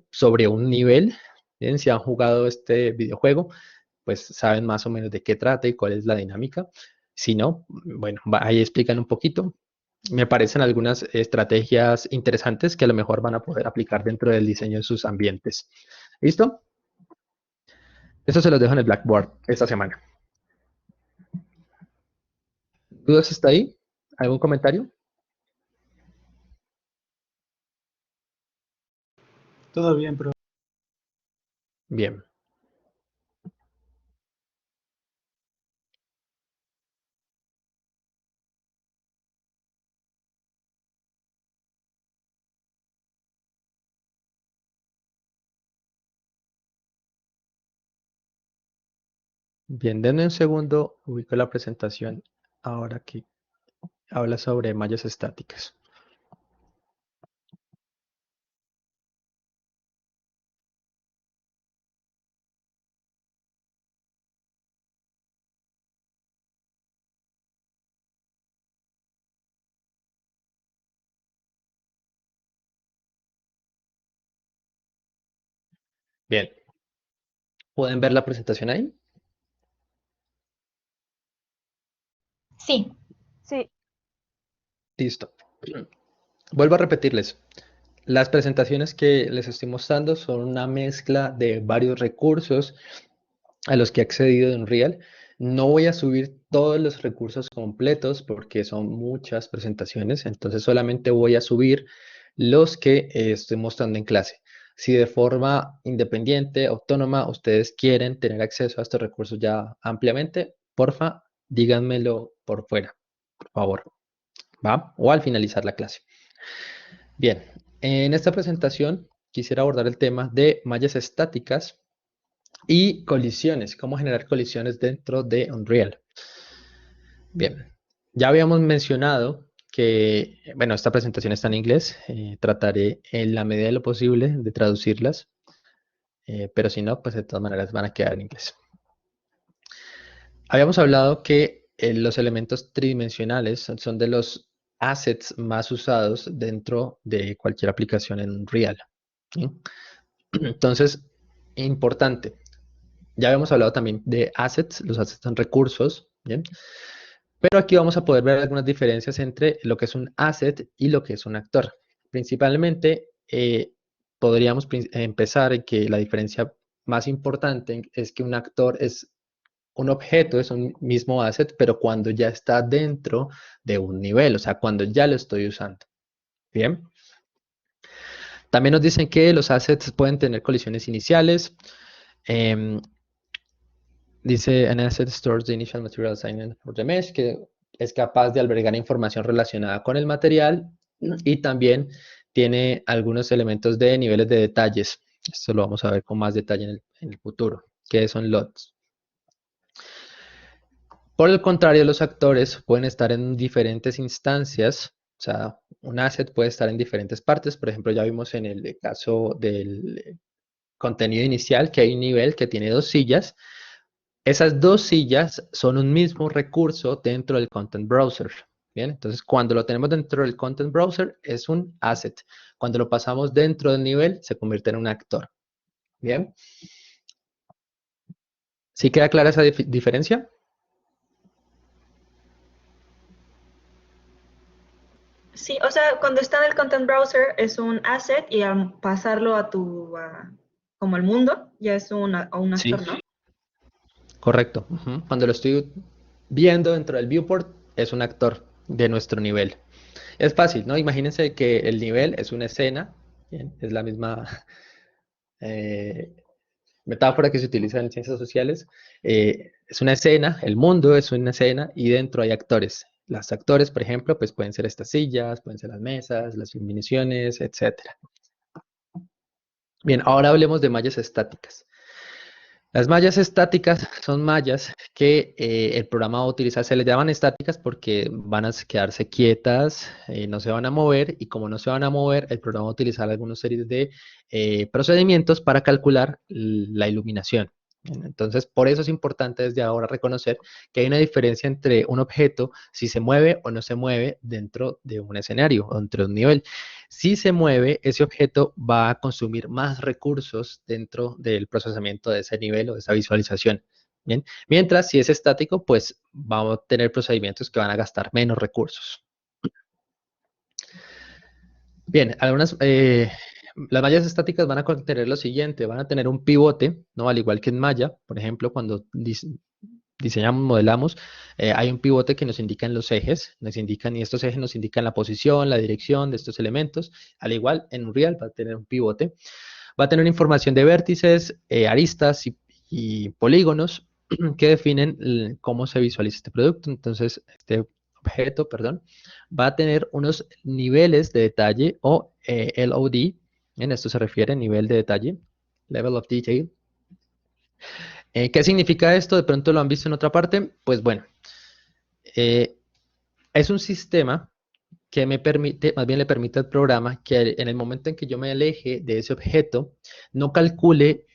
sobre un nivel. Bien, si han jugado este videojuego, pues saben más o menos de qué trata y cuál es la dinámica. Si no, bueno, ahí explican un poquito. Me parecen algunas estrategias interesantes que a lo mejor van a poder aplicar dentro del diseño de sus ambientes. ¿Listo? Eso se los dejo en el Blackboard esta semana. ¿Dudas hasta ahí? ¿Algún comentario? Todo bien, pero Bien. Bien, denme un segundo, ubico la presentación ahora que habla sobre mallas estáticas. Bien, ¿pueden ver la presentación ahí? sí. Sí, Listo. Vuelvo a repetirles. Las presentaciones que les estoy mostrando son una mezcla de varios recursos a los que he accedido en Unreal. No voy a subir todos los recursos completos porque son muchas presentaciones, entonces solamente voy a subir los que estoy mostrando en clase. Si de forma independiente, autónoma, ustedes quieren tener acceso a estos recursos ya ampliamente, porfa, díganmelo por fuera, por favor, ¿va? O al finalizar la clase. Bien, en esta presentación quisiera abordar el tema de mallas estáticas y colisiones, cómo generar colisiones dentro de Unreal. Bien, ya habíamos mencionado que, bueno, esta presentación está en inglés, trataré en la medida de lo posible de traducirlas, pero si no, pues de todas maneras van a quedar en inglés. Habíamos hablado que los elementos tridimensionales son de los assets más usados dentro de cualquier aplicación en Unreal, ¿sí? Entonces, importante, ya habíamos hablado también de assets, los assets son recursos, ¿bien? Pero aquí vamos a poder ver algunas diferencias entre lo que es un asset y lo que es un actor. Principalmente, podríamos empezar en que la diferencia más importante es que un actor es un objeto, es un mismo asset, pero cuando ya está dentro de un nivel, o sea, cuando ya lo estoy usando. Bien. También nos dicen que los assets pueden tener colisiones iniciales. Em, Dice, an asset stores the initial material assignment for the mesh, que es capaz de albergar información relacionada con el material y también tiene algunos elementos de niveles de detalles. Esto lo vamos a ver con más detalle en el futuro, que son LOTs. Por el contrario, los actores pueden estar en diferentes instancias, o sea, un asset puede estar en diferentes partes. Por ejemplo, ya vimos en el caso del contenido inicial que hay un nivel que tiene 2 sillas. Esas 2 sillas son un mismo recurso dentro del Content Browser. Bien, entonces cuando lo tenemos dentro del Content Browser es un asset. Cuando lo pasamos dentro del nivel se convierte en un actor. Bien. ¿Sí queda clara esa diferencia? Sí, o sea, cuando está en el Content Browser es un asset y al pasarlo como al mundo ya es un Sí, actor, ¿no? correcto. Cuando lo estoy viendo dentro del viewport es un actor de nuestro nivel. Es fácil, ¿no? Imagínense que el nivel es una escena, bien, es la misma eh, metáfora que se utiliza en ciencias sociales. Es una escena, el mundo es una escena y dentro hay actores. Los actores, por ejemplo, pues pueden ser estas sillas, pueden ser las mesas, las iluminaciones, etcétera. Bien, ahora hablemos de mallas estáticas. Las mallas estáticas son mallas que el programa va a utilizar, se les llaman estáticas porque van a quedarse quietas, no se van a mover y como no se van a mover, el programa va a utilizar algunas series de procedimientos para calcular la iluminación. Bien, entonces, por eso es importante desde ahora reconocer que hay una diferencia entre un objeto, si se mueve o no se mueve dentro de un escenario o dentro de un nivel. Si se mueve, ese objeto va a consumir más recursos dentro del procesamiento de ese nivel o de esa visualización. Bien, mientras si es estático, pues vamos a tener procedimientos que van a gastar menos recursos. Bien, las mallas estáticas van a contener lo siguiente, van a tener un pivote, ¿no? Al igual que en malla, por ejemplo, cuando diseñamos, modelamos, hay un pivote que nos indican los ejes, y estos ejes nos indican la posición, la dirección de estos elementos. Al igual, en Unreal va a tener un pivote. Va a tener información de vértices, aristas y polígonos que definen cómo se visualiza este producto. Entonces, este objeto, perdón, va a tener unos niveles de detalle o LOD. En esto se refiere a nivel de detalle, Level of Detail. ¿Qué significa esto? De pronto lo han visto en otra parte. Pues bueno, es un sistema que me permite, más bien le permite al programa que en el momento en que yo me aleje de ese objeto, no calcule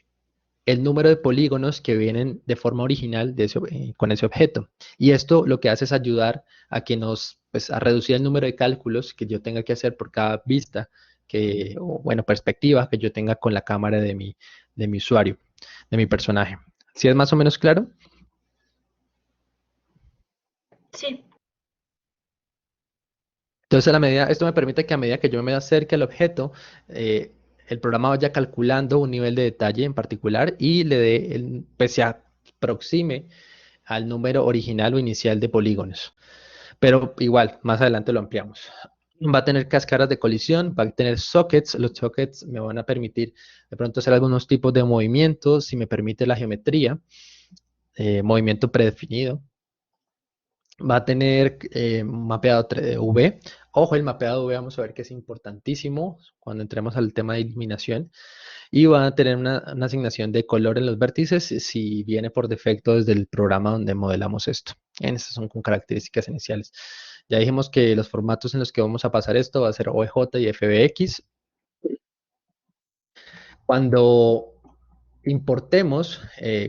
el número de polígonos que vienen de forma original con ese objeto. Y esto lo que hace es ayudar a que pues, a reducir el número de cálculos que yo tenga que hacer por cada vista, perspectiva que yo tenga con la cámara de mi usuario, de mi personaje. ¿Sí es más o menos claro? Sí. Entonces, esto me permite que a medida que yo me acerque al objeto, el programa vaya calculando un nivel de detalle en particular y le dé, pues se aproxime al número original o inicial de polígonos. Pero igual, más adelante lo ampliamos. Va a tener cáscaras de colisión, va a tener sockets. Los sockets me van a permitir de pronto hacer algunos tipos de movimientos, si me permite la geometría, movimiento predefinido. Va a tener mapeado V. Ojo, el mapeado V vamos a ver que es importantísimo cuando entremos al tema de iluminación. Y va a tener una asignación de color en los vértices si viene por defecto desde el programa donde modelamos esto. Estas son con características iniciales. Ya dijimos que los formatos en los que vamos a pasar esto va a ser OBJ y FBX. Cuando importemos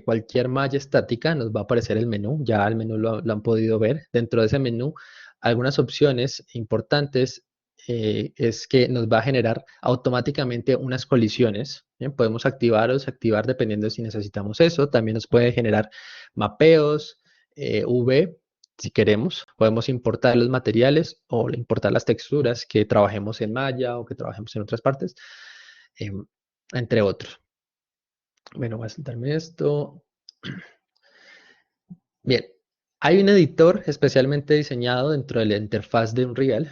cualquier malla estática, nos va a aparecer el menú. Ya el menú lo han podido ver. Dentro de ese menú, algunas opciones importantes es que nos va a generar automáticamente unas colisiones. Bien, podemos activar o desactivar dependiendo de si necesitamos eso. También nos puede generar mapeos, V, si queremos. Podemos importar los materiales o importar las texturas que trabajemos en malla o que trabajemos en otras partes, entre otros. Bueno, voy a saltarme esto. Bien, hay un editor especialmente diseñado dentro de la interfaz de Unreal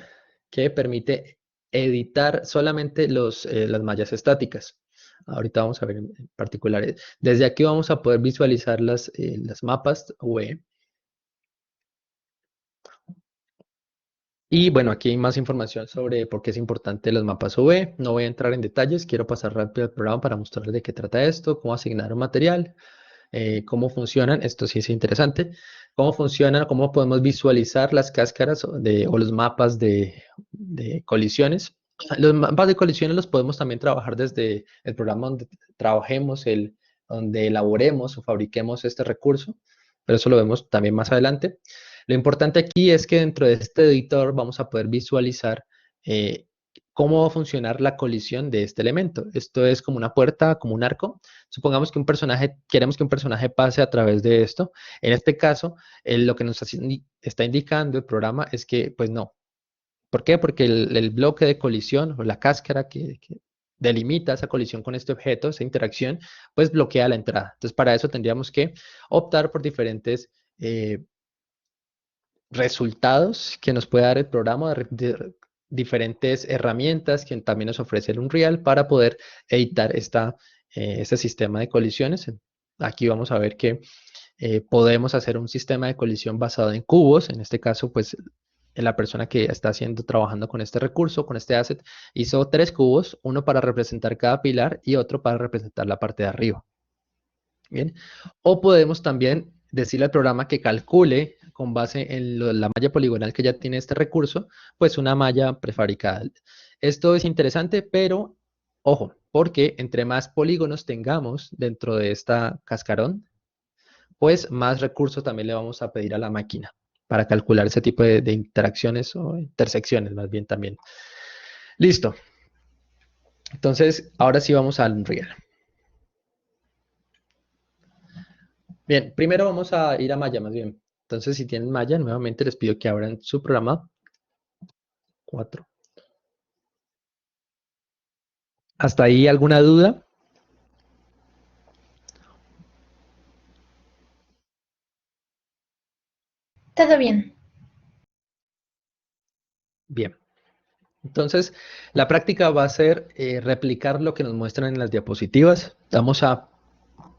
que permite editar solamente las mallas estáticas. Ahorita vamos a ver en particular. Desde aquí vamos a poder visualizar las mapas V. Y bueno, aquí hay más información sobre por qué es importante los mapas UV. No voy a entrar en detalles, quiero pasar rápido al programa para mostrarles de qué trata esto, cómo asignar un material, cómo funcionan, esto sí es interesante, cómo funcionan, cómo podemos visualizar las cáscaras o los mapas de colisiones. Los mapas de colisiones los podemos también trabajar desde el programa donde trabajemos, donde elaboremos o fabriquemos este recurso, pero eso lo vemos también más adelante. Lo importante aquí es que dentro de este editor vamos a poder visualizar cómo va a funcionar la colisión de este elemento. Esto es como una puerta, como un arco. Supongamos que queremos que un personaje pase a través de esto. En este caso, lo que nos está indicando el programa es que, pues no. ¿Por qué? Porque el bloque de colisión o la cáscara que delimita esa colisión con este objeto, esa interacción, pues bloquea la entrada. Entonces, para eso tendríamos que optar por diferentes resultados que nos puede dar el programa, diferentes herramientas que también nos ofrece el Unreal para poder editar este sistema de colisiones. Aquí vamos a ver que podemos hacer un sistema de colisión basado en cubos. En este caso, pues la persona que está trabajando con este recurso, con este asset, hizo 3 cubos, uno para representar cada pilar y otro para representar la parte de arriba. Bien, o podemos también decirle al programa que calcule con base en la malla poligonal que ya tiene este recurso, pues una malla prefabricada. Esto es interesante, pero ojo, porque entre más polígonos tengamos dentro de esta cascarón, pues más recursos también le vamos a pedir a la máquina para calcular ese tipo de interacciones o intersecciones más bien también. Listo. Entonces, ahora sí vamos al Unreal. Bien, primero vamos a ir a Maya más bien. Entonces, si tienen Maya, nuevamente les pido que abran su programa. 4. ¿Hasta ahí alguna duda? Todo bien. Bien. Entonces, la práctica va a ser replicar lo que nos muestran en las diapositivas. Vamos a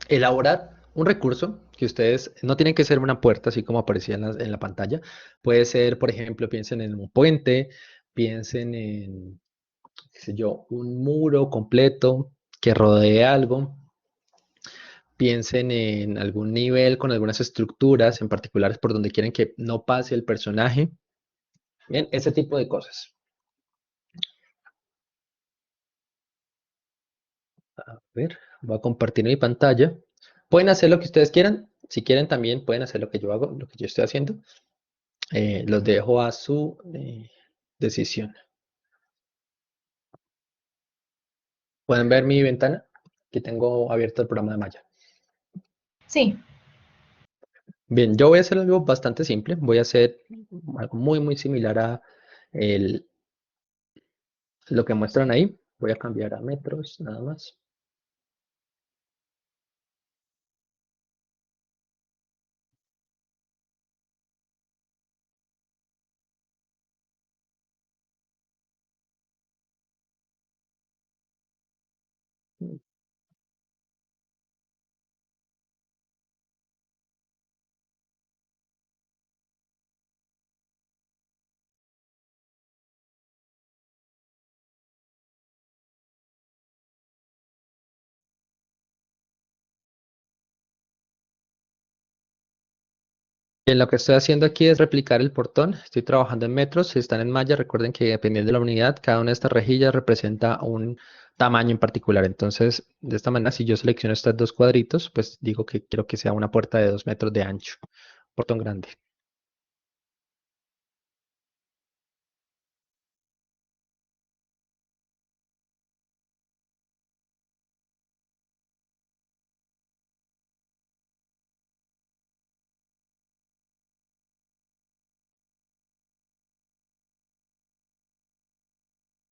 elaborar un recurso que ustedes no tienen que ser una puerta, así como aparecía en la pantalla. Puede ser, por ejemplo, piensen en un puente, piensen en, qué sé yo, un muro completo que rodee algo. Piensen en algún nivel con algunas estructuras en particulares por donde quieren que no pase el personaje. Bien, ese tipo de cosas. A ver, voy a compartir mi pantalla. Pueden hacer lo que ustedes quieran. Si quieren también pueden hacer lo que yo hago, lo que yo estoy haciendo. Los dejo a su decisión. ¿Pueden ver mi ventana? Que tengo abierto el programa de Maya. Sí. Bien, yo voy a hacer algo bastante simple. Voy a hacer algo muy, muy similar a el, lo que muestran ahí. Voy a cambiar a metros, nada más. Bien, lo que estoy haciendo aquí es replicar el portón. Estoy trabajando en metros. Si están en malla, recuerden que dependiendo de la unidad, cada una de estas rejillas representa un tamaño en particular. Entonces, de esta manera, si yo selecciono estos dos cuadritos, pues digo que quiero que sea una puerta de 2 metros de ancho. Portón grande.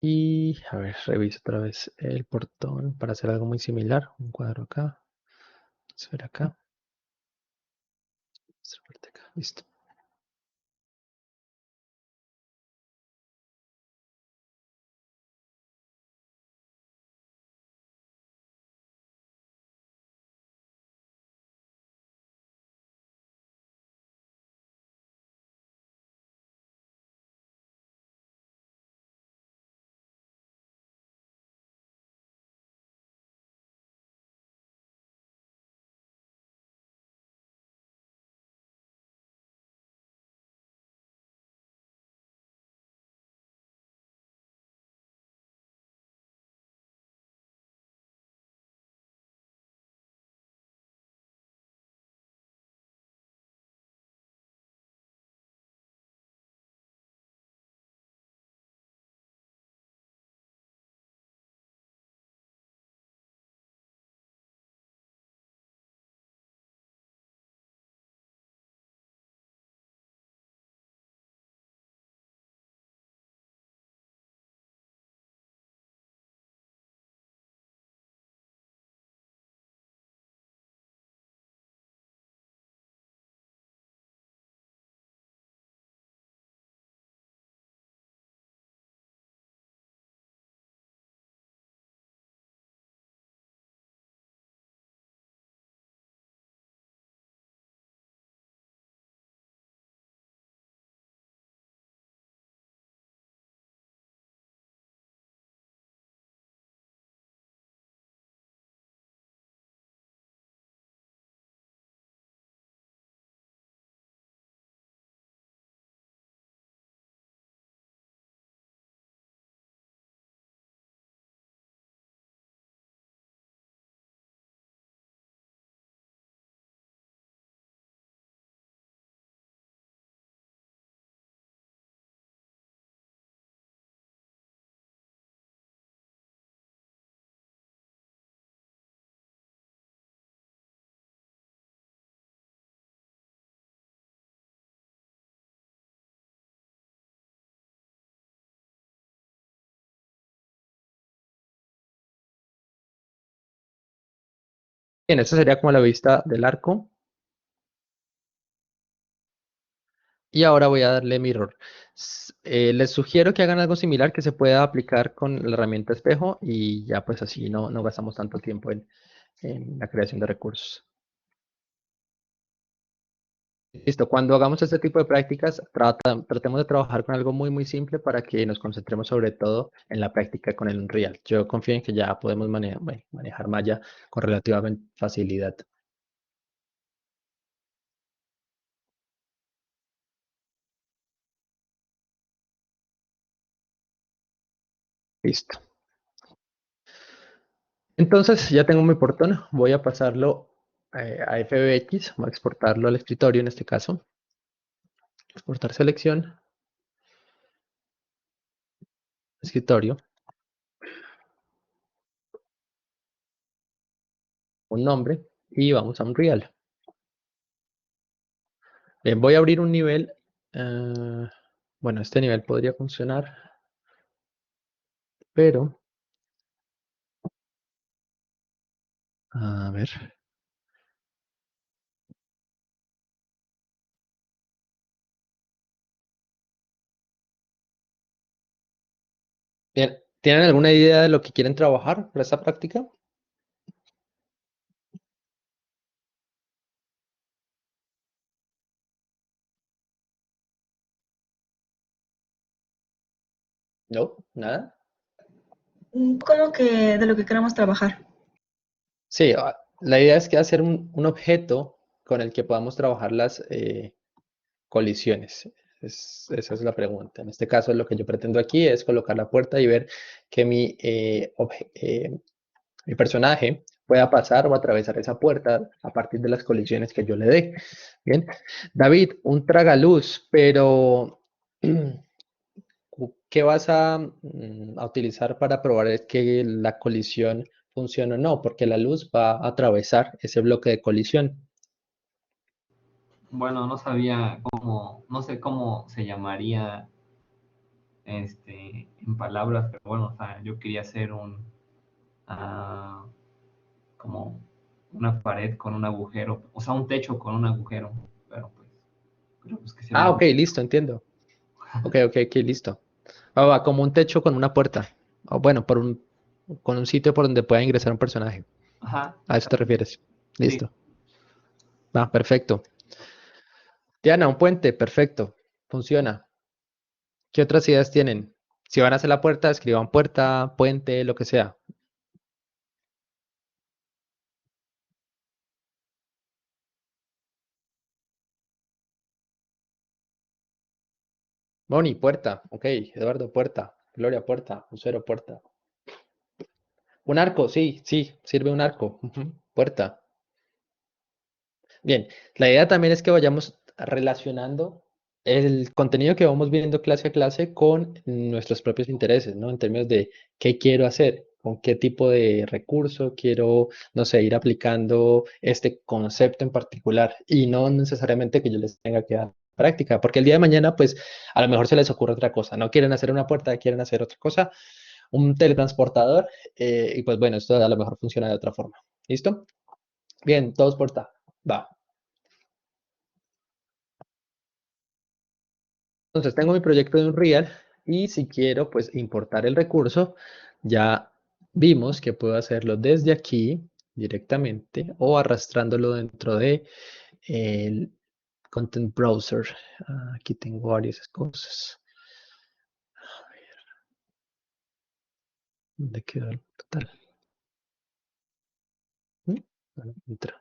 Y a ver, reviso otra vez el portón para hacer algo muy similar. Un cuadro acá, esfera acá, otra parte acá. Listo. Bien, esta sería como la vista del arco. Y ahora voy a darle mirror. Les sugiero que hagan algo similar que se pueda aplicar con la herramienta espejo y ya pues así no gastamos tanto tiempo en la creación de recursos. Listo, cuando hagamos este tipo de prácticas, tratemos de trabajar con algo muy simple para que nos concentremos sobre todo en la práctica con el Unreal. Yo confío en que ya podemos manejar Maya con relativamente facilidad. Listo. Entonces ya tengo mi portón, voy a pasarlo a FBX, voy a exportarlo al escritorio en este caso. Exportar selección, escritorio, un nombre y vamos a Unreal. Bien, voy a abrir un nivel. Bueno, este nivel podría funcionar, pero, a ver. Bien, ¿tienen alguna idea de lo que quieren trabajar para esta práctica? No, nada. ¿Cómo que de lo que queremos trabajar? Sí, la idea es que hacer un objeto con el que podamos trabajar las colisiones. Esa es la pregunta. En este caso, lo que yo pretendo aquí es colocar la puerta y ver que mi personaje pueda pasar o atravesar esa puerta a partir de las colisiones que yo le dé. Bien. David, un tragaluz, pero ¿qué vas a utilizar para probar que la colisión funciona o no? Porque la luz va a atravesar ese bloque de colisión. Bueno, no sabía cómo, no sé cómo se llamaría en palabras, pero bueno, o sea, yo quería hacer ah, como una pared con un agujero, o sea, un techo con un agujero, pero pues que se vea Ah, ok, bonito. listo, entiendo. Ok, ok, ok, listo. Va, como un techo con una puerta. O bueno, con un sitio por donde pueda ingresar un personaje. Ajá, A eso te refieres. sí. Listo. Va, perfecto. Diana, un puente, perfecto. Funciona. ¿Qué otras ideas tienen? Si van a hacer la puerta, escriban puerta, puente, lo que sea. Moni, puerta. Ok, Eduardo, puerta. Gloria, puerta. Lucero, puerta. Un arco, sí, sí, sirve un arco. Ujú, puerta. Bien, la idea también es que vayamos relacionando el contenido que vamos viendo clase a clase con nuestros propios intereses, ¿no? En términos de qué quiero hacer, con qué tipo de recurso quiero, no sé, ir aplicando este concepto en particular y no necesariamente que yo les tenga que dar práctica, porque el día de mañana, pues, a lo mejor se les ocurre otra cosa, no quieren hacer una puerta, quieren hacer otra cosa, un teletransportador, y pues bueno, esto a lo mejor funciona de otra forma. ¿Listo? Bien, todos puerta. Va. Entonces tengo mi proyecto de Unreal y si quiero pues importar el recurso, ya vimos que puedo hacerlo desde aquí directamente o arrastrándolo dentro de el Content Browser. Aquí tengo varias cosas. ¿Dónde quedó el total? No entra.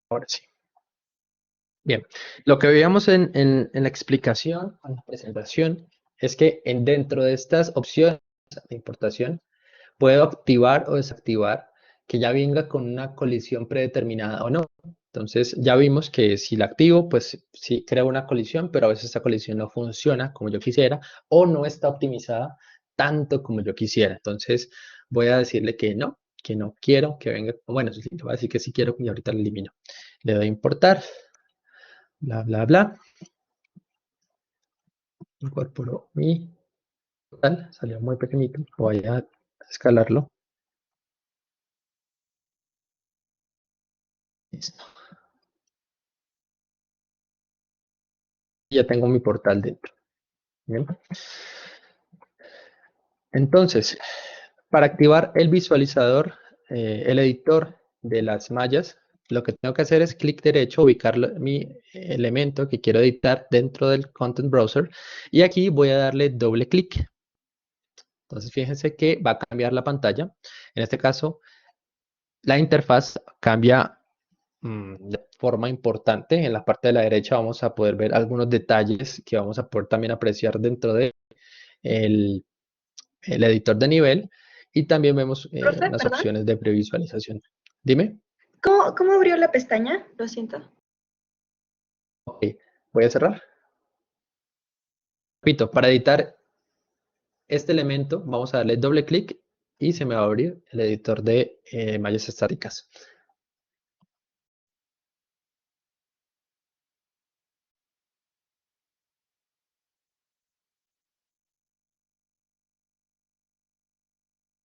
Ahora sí. Bien, lo que veíamos en la explicación, en la presentación, es que dentro de estas opciones de importación, puedo activar o desactivar que ya venga con una colisión predeterminada o no. Entonces ya vimos que si la activo, pues sí creo una colisión, pero a veces esta colisión no funciona como yo quisiera o no está optimizada tanto como yo quisiera. Entonces voy a decirle que no quiero que venga. Bueno, sí, le voy a decir que sí quiero y ahorita lo elimino. Le doy a importar, bla, bla, bla. Incorporo mi total, salió muy pequeñito. Voy a escalarlo. Listo. Ya tengo mi portal dentro. Bien. Entonces, para activar el visualizador, el editor de las mallas, lo que tengo que hacer es clic derecho, ubicar mi elemento que quiero editar dentro del Content Browser y aquí voy a darle doble clic. Entonces, fíjense que va a cambiar la pantalla. En este caso, la interfaz cambia de forma importante. En la parte de la derecha vamos a poder ver algunos detalles que vamos a poder también apreciar dentro de el editor de nivel y también vemos Profe, unas perdón. opciones de previsualización. Dime. ¿Cómo abrió la pestaña? Lo siento. Ok, voy a cerrar. Repito, para editar este elemento vamos a darle doble clic y se me va a abrir el editor de mallas estáticas.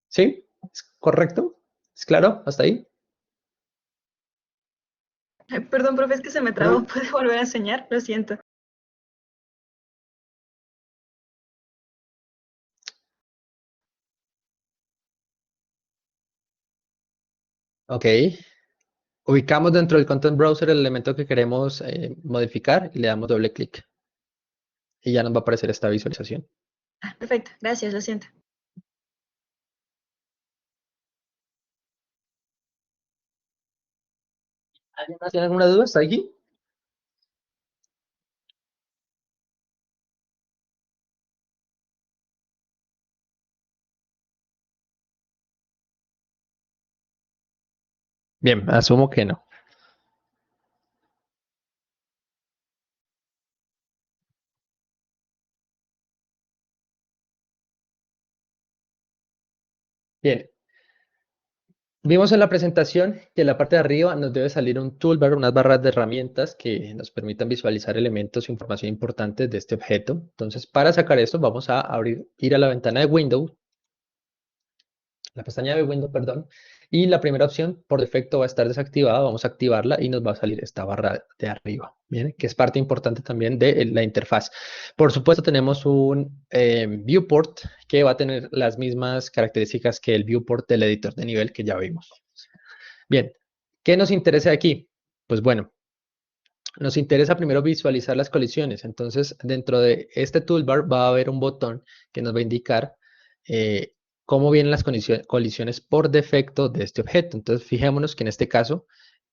¿Sí? ¿Es correcto? ¿Es claro? ¿Hasta ahí? Perdón, profe, es que se me trabó. ¿Puede volver a enseñar? Lo siento. Ok. Ubicamos dentro del Content Browser el elemento que queremos modificar y le damos doble clic. Y ya nos va a aparecer esta visualización. Ah, perfecto, gracias, lo siento. ¿Alguien más tiene alguna duda hasta aquí? Bien, asumo que no. Bien. Vimos en la presentación que en la parte de arriba nos debe salir un toolbar, unas barras de herramientas que nos permitan visualizar elementos e información importante de este objeto. Entonces, para sacar esto, vamos a ir a la ventana de Windows, la pestaña de Windows, perdón, y la primera opción por defecto va a estar desactivada, vamos a activarla y nos va a salir esta barra de arriba, ¿bien? Que es parte importante también de la interfaz. Por supuesto tenemos un viewport que va a tener las mismas características que el viewport del editor de nivel que ya vimos. Bien, ¿qué nos interesa aquí? Pues bueno, nos interesa primero visualizar las colisiones. Entonces, dentro de este toolbar va a haber un botón que nos va a indicar cómo vienen las colisiones por defecto de este objeto. Entonces, fijémonos que en este caso,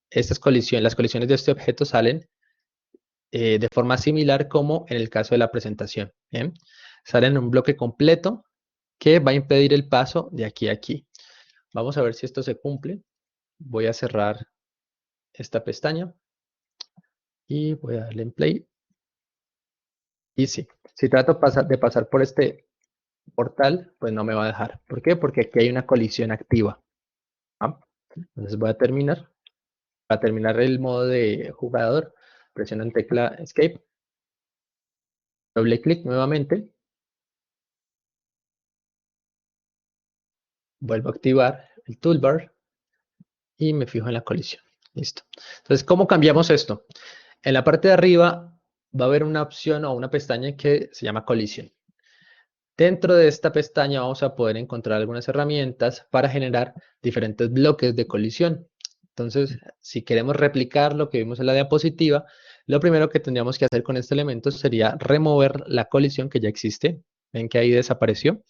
las colisiones de este objeto salen de forma similar como en el caso de la presentación. ¿Bien? Salen en un bloque completo que va a impedir el paso de aquí a aquí. Vamos a ver si esto se cumple. Voy a cerrar esta pestaña y voy a darle en play. Y sí, si trato de pasar por este portal, pues no me va a dejar. ¿Por qué? Porque aquí hay una colisión activa. ¿Ah? Entonces voy a terminar. Para terminar el modo de jugador, presiono en tecla Escape, doble clic nuevamente, vuelvo a activar el toolbar y me fijo en la colisión. Listo. Entonces, ¿cómo cambiamos esto? En la parte de arriba va a haber una opción o una pestaña que se llama colisión. Dentro de esta pestaña vamos a poder encontrar algunas herramientas para generar diferentes bloques de colisión. Entonces, si queremos replicar lo que vimos en la diapositiva, lo primero que tendríamos que hacer con este elemento sería remover la colisión que ya existe. Ven que ahí desapareció.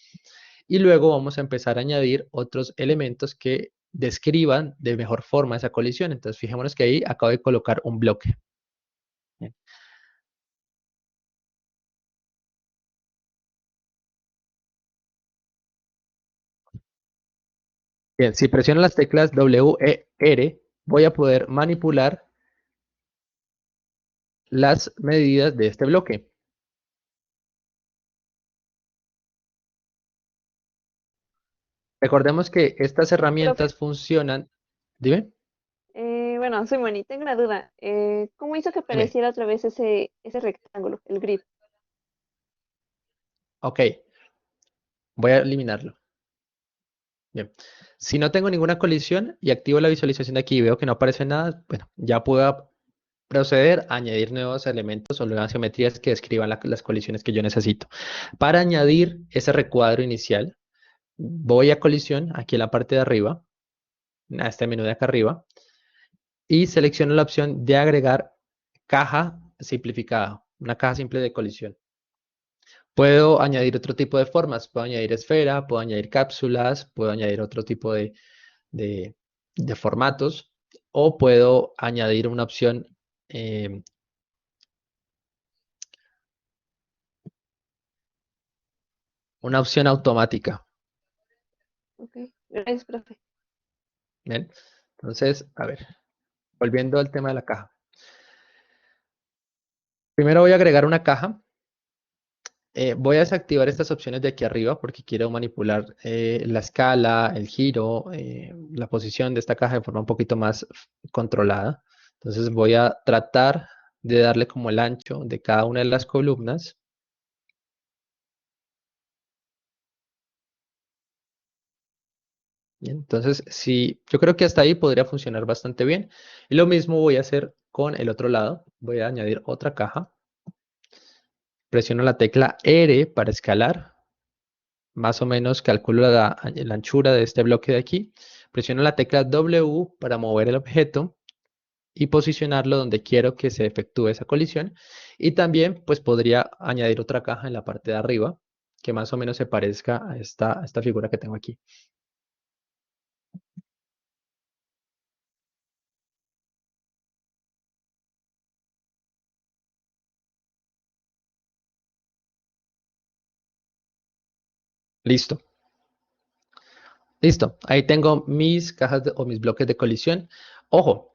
Y luego vamos a empezar a añadir otros elementos que describan de mejor forma esa colisión. Entonces, fijémonos que ahí acabo de colocar un bloque. Bien. Bien, si presiono las teclas W, E, R, voy a poder manipular las medidas de este bloque. Recordemos que estas herramientas funcionan. Dime, Bueno, soy Moni, tengo una duda. ¿Cómo hizo que dime. apareciera otra vez ese rectángulo, el grid? Ok, voy a eliminarlo. Bien. Si no tengo ninguna colisión y activo la visualización de aquí y veo que no aparece nada, bueno, ya puedo proceder a añadir nuevos elementos o nuevas geometrías que describan las colisiones que yo necesito. Para añadir ese recuadro inicial, voy a colisión, aquí en la parte de arriba, a este menú de acá arriba, y selecciono la opción de agregar caja simplificada, una caja simple de colisión. Puedo añadir otro tipo de formas, puedo añadir esfera, puedo añadir cápsulas, puedo añadir otro tipo de- de formatos, o puedo añadir eh, una opción automática. Ok, gracias, profe. ¿Bien? Entonces, a ver, volviendo al tema de la caja. Primero voy a agregar una caja Voy a desactivar estas opciones de aquí arriba porque quiero manipular la escala, el giro, la posición de esta caja de forma un poquito más controlada. Entonces voy a tratar de darle como el ancho de cada una de las columnas. Bien, entonces, sí, yo creo que hasta ahí podría funcionar bastante bien. Y lo mismo voy a hacer con el otro lado. Voy a añadir otra caja. Presiono la tecla R para escalar. Más o menos calculo la anchura de este bloque de aquí. Presiono la tecla W para mover el objeto y posicionarlo donde quiero que se efectúe esa colisión. Y también pues podría añadir otra caja en la parte de arriba que más o menos se parezca a esta figura que tengo aquí. Listo. Listo. Ahí tengo mis cajas o mis bloques de colisión. Ojo,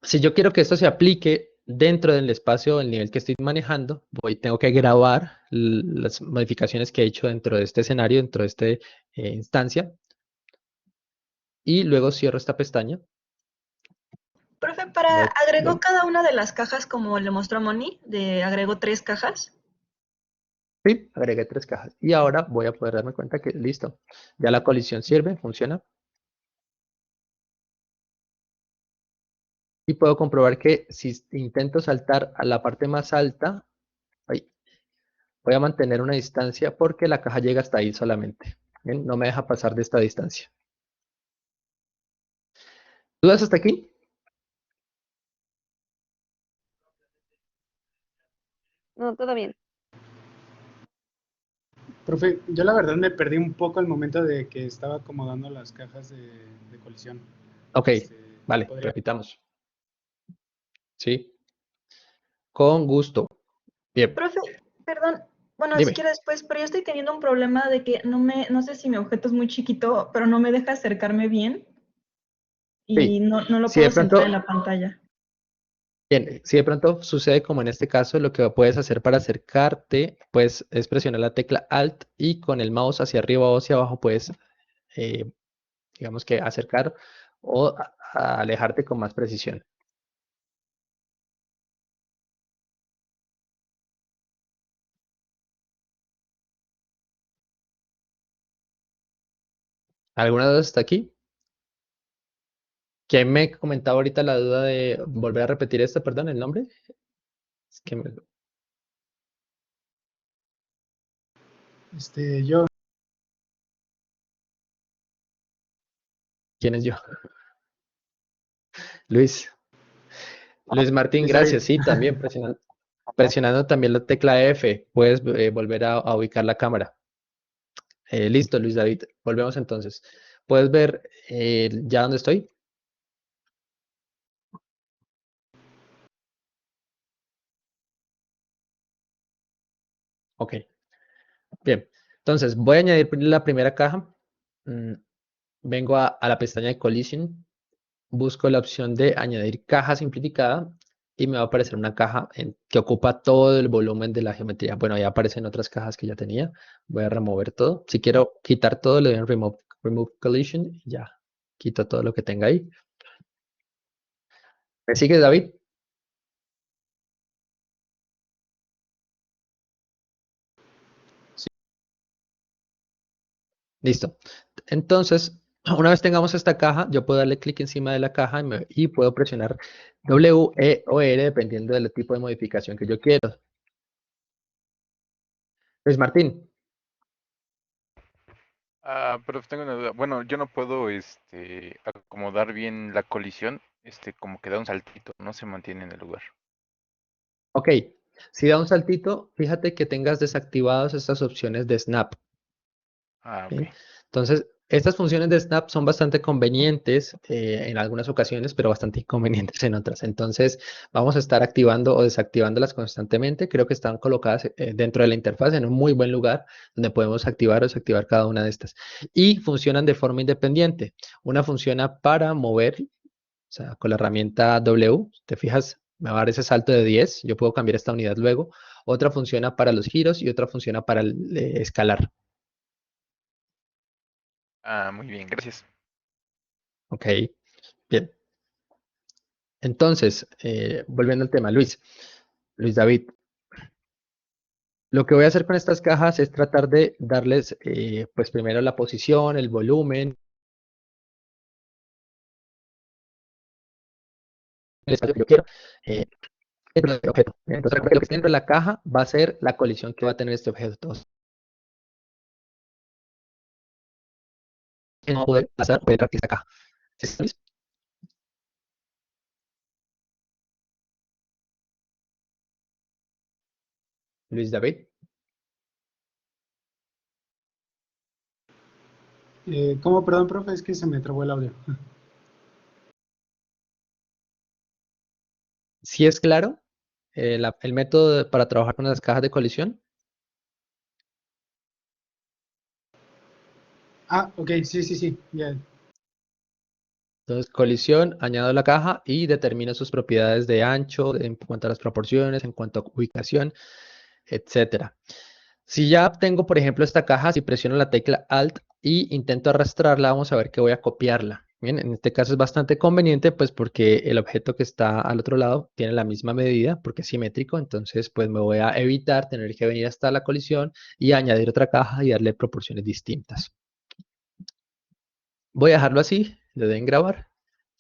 si yo quiero que esto se aplique dentro del espacio, del nivel que estoy manejando, tengo que grabar las modificaciones que he hecho dentro de este escenario, dentro de esta instancia. Y luego cierro esta pestaña. Profe, Voy- ¿agregó cada una de las cajas como le mostró Moni? ¿Agregó 3 cajas? Sí, agregué 3 cajas. Y ahora voy a poder darme cuenta que listo. Ya la colisión sirve, funciona. Y puedo comprobar que si intento saltar a la parte más alta, ay, voy a mantener una distancia porque la caja llega hasta ahí solamente. ¿Bien? No me deja pasar de esta distancia. ¿Dudas hasta aquí? No, todo bien. Profe, yo la verdad me perdí un poco al momento de que estaba acomodando las cajas de colisión. Ok, Este, vale, ¿podría? repitamos. Sí, con gusto. Bien, Profe, perdón, bueno, si dime. quiere después, pero yo estoy teniendo un problema de que no sé si mi objeto es muy chiquito, pero no me deja acercarme bien y Sí, no lo si de puedo centrar en pronto, la pantalla. bien, si de pronto sucede como en este caso, lo que puedes hacer para acercarte, pues es presionar la tecla Alt y con el mouse hacia arriba o hacia abajo puedes, eh, digamos que acercar o a alejarte con más precisión. ¿Alguna duda hasta aquí? ¿Quién me comentaba ahorita la duda de volver a repetir esto, perdón, el nombre? Es que Yo, ¿quién es yo? Luis. Luis Martín, Luis David. gracias. Sí, también presionando también la tecla F, puedes volver a ubicar la cámara. Listo, Luis David. Volvemos entonces. ¿Puedes ver ya dónde estoy? Ok, bien. Entonces, voy a añadir la primera caja. Mm, Vengo a la pestaña de Collision. Busco la opción de añadir caja simplificada y me va a aparecer una caja que ocupa todo el volumen de la geometría. Bueno, ya aparecen otras cajas que ya tenía. Voy a remover todo. Si quiero quitar todo, le doy en Remove Collision y ya. Quito todo lo que tenga ahí. ¿Me sigues, David? Sí. Listo. Entonces, una vez tengamos esta caja, yo puedo darle clic encima de la caja y puedo presionar W, E o R dependiendo del tipo de modificación que yo quiero. Luis Martín, Pero tengo una duda. Bueno, yo no puedo, acomodar bien la colisión, como que da un saltito, no se mantiene en el lugar. ok. Si da un saltito, fíjate que tengas desactivadas estas opciones de Snap. Ok. ¿Sí? Entonces, estas funciones de Snap son bastante convenientes en algunas ocasiones, pero bastante inconvenientes en otras. Entonces, vamos a estar activando o desactivándolas constantemente. Creo que están colocadas dentro de la interfaz en un muy buen lugar donde podemos activar o desactivar cada una de estas. Y funcionan de forma independiente. Una funciona para mover, o sea, con la herramienta W. ¿Te fijas? me va a dar ese salto de 10. Yo puedo cambiar esta unidad luego. Otra funciona para los giros y otra funciona para el escalar. Ah, muy bien, gracias. Ok, bien. Entonces, volviendo al tema, Luis David, lo que voy a hacer con estas cajas es tratar de darles, pues primero la posición, el volumen, el espacio que yo quiero, dentro del objeto. Entonces, recuerda que lo que está dentro de la caja va a ser la colisión que va a tener este objeto. Entonces, no va a poder pasar o penetrar esta caja. ¿Sí está, Luis? Luis David. ¿Cómo? Perdón, profe, es que se me trabó el audio. ¿Sí es claro el método para trabajar con las cajas de colisión? Ah, ok, sí, sí, sí, ya. Entonces, colisión, añado la caja y determino sus propiedades de ancho, en cuanto a las proporciones, en cuanto a ubicación, etcétera. Si ya tengo, por ejemplo, esta caja, si presiono la tecla Alt y intento arrastrarla, vamos a ver que voy a copiarla. Bien, en este caso es bastante conveniente, pues porque el objeto que está al otro lado tiene la misma medida, porque es simétrico, entonces pues me voy a evitar tener que venir hasta la colisión y añadir otra caja y darle proporciones distintas. Voy a dejarlo así, le doy en grabar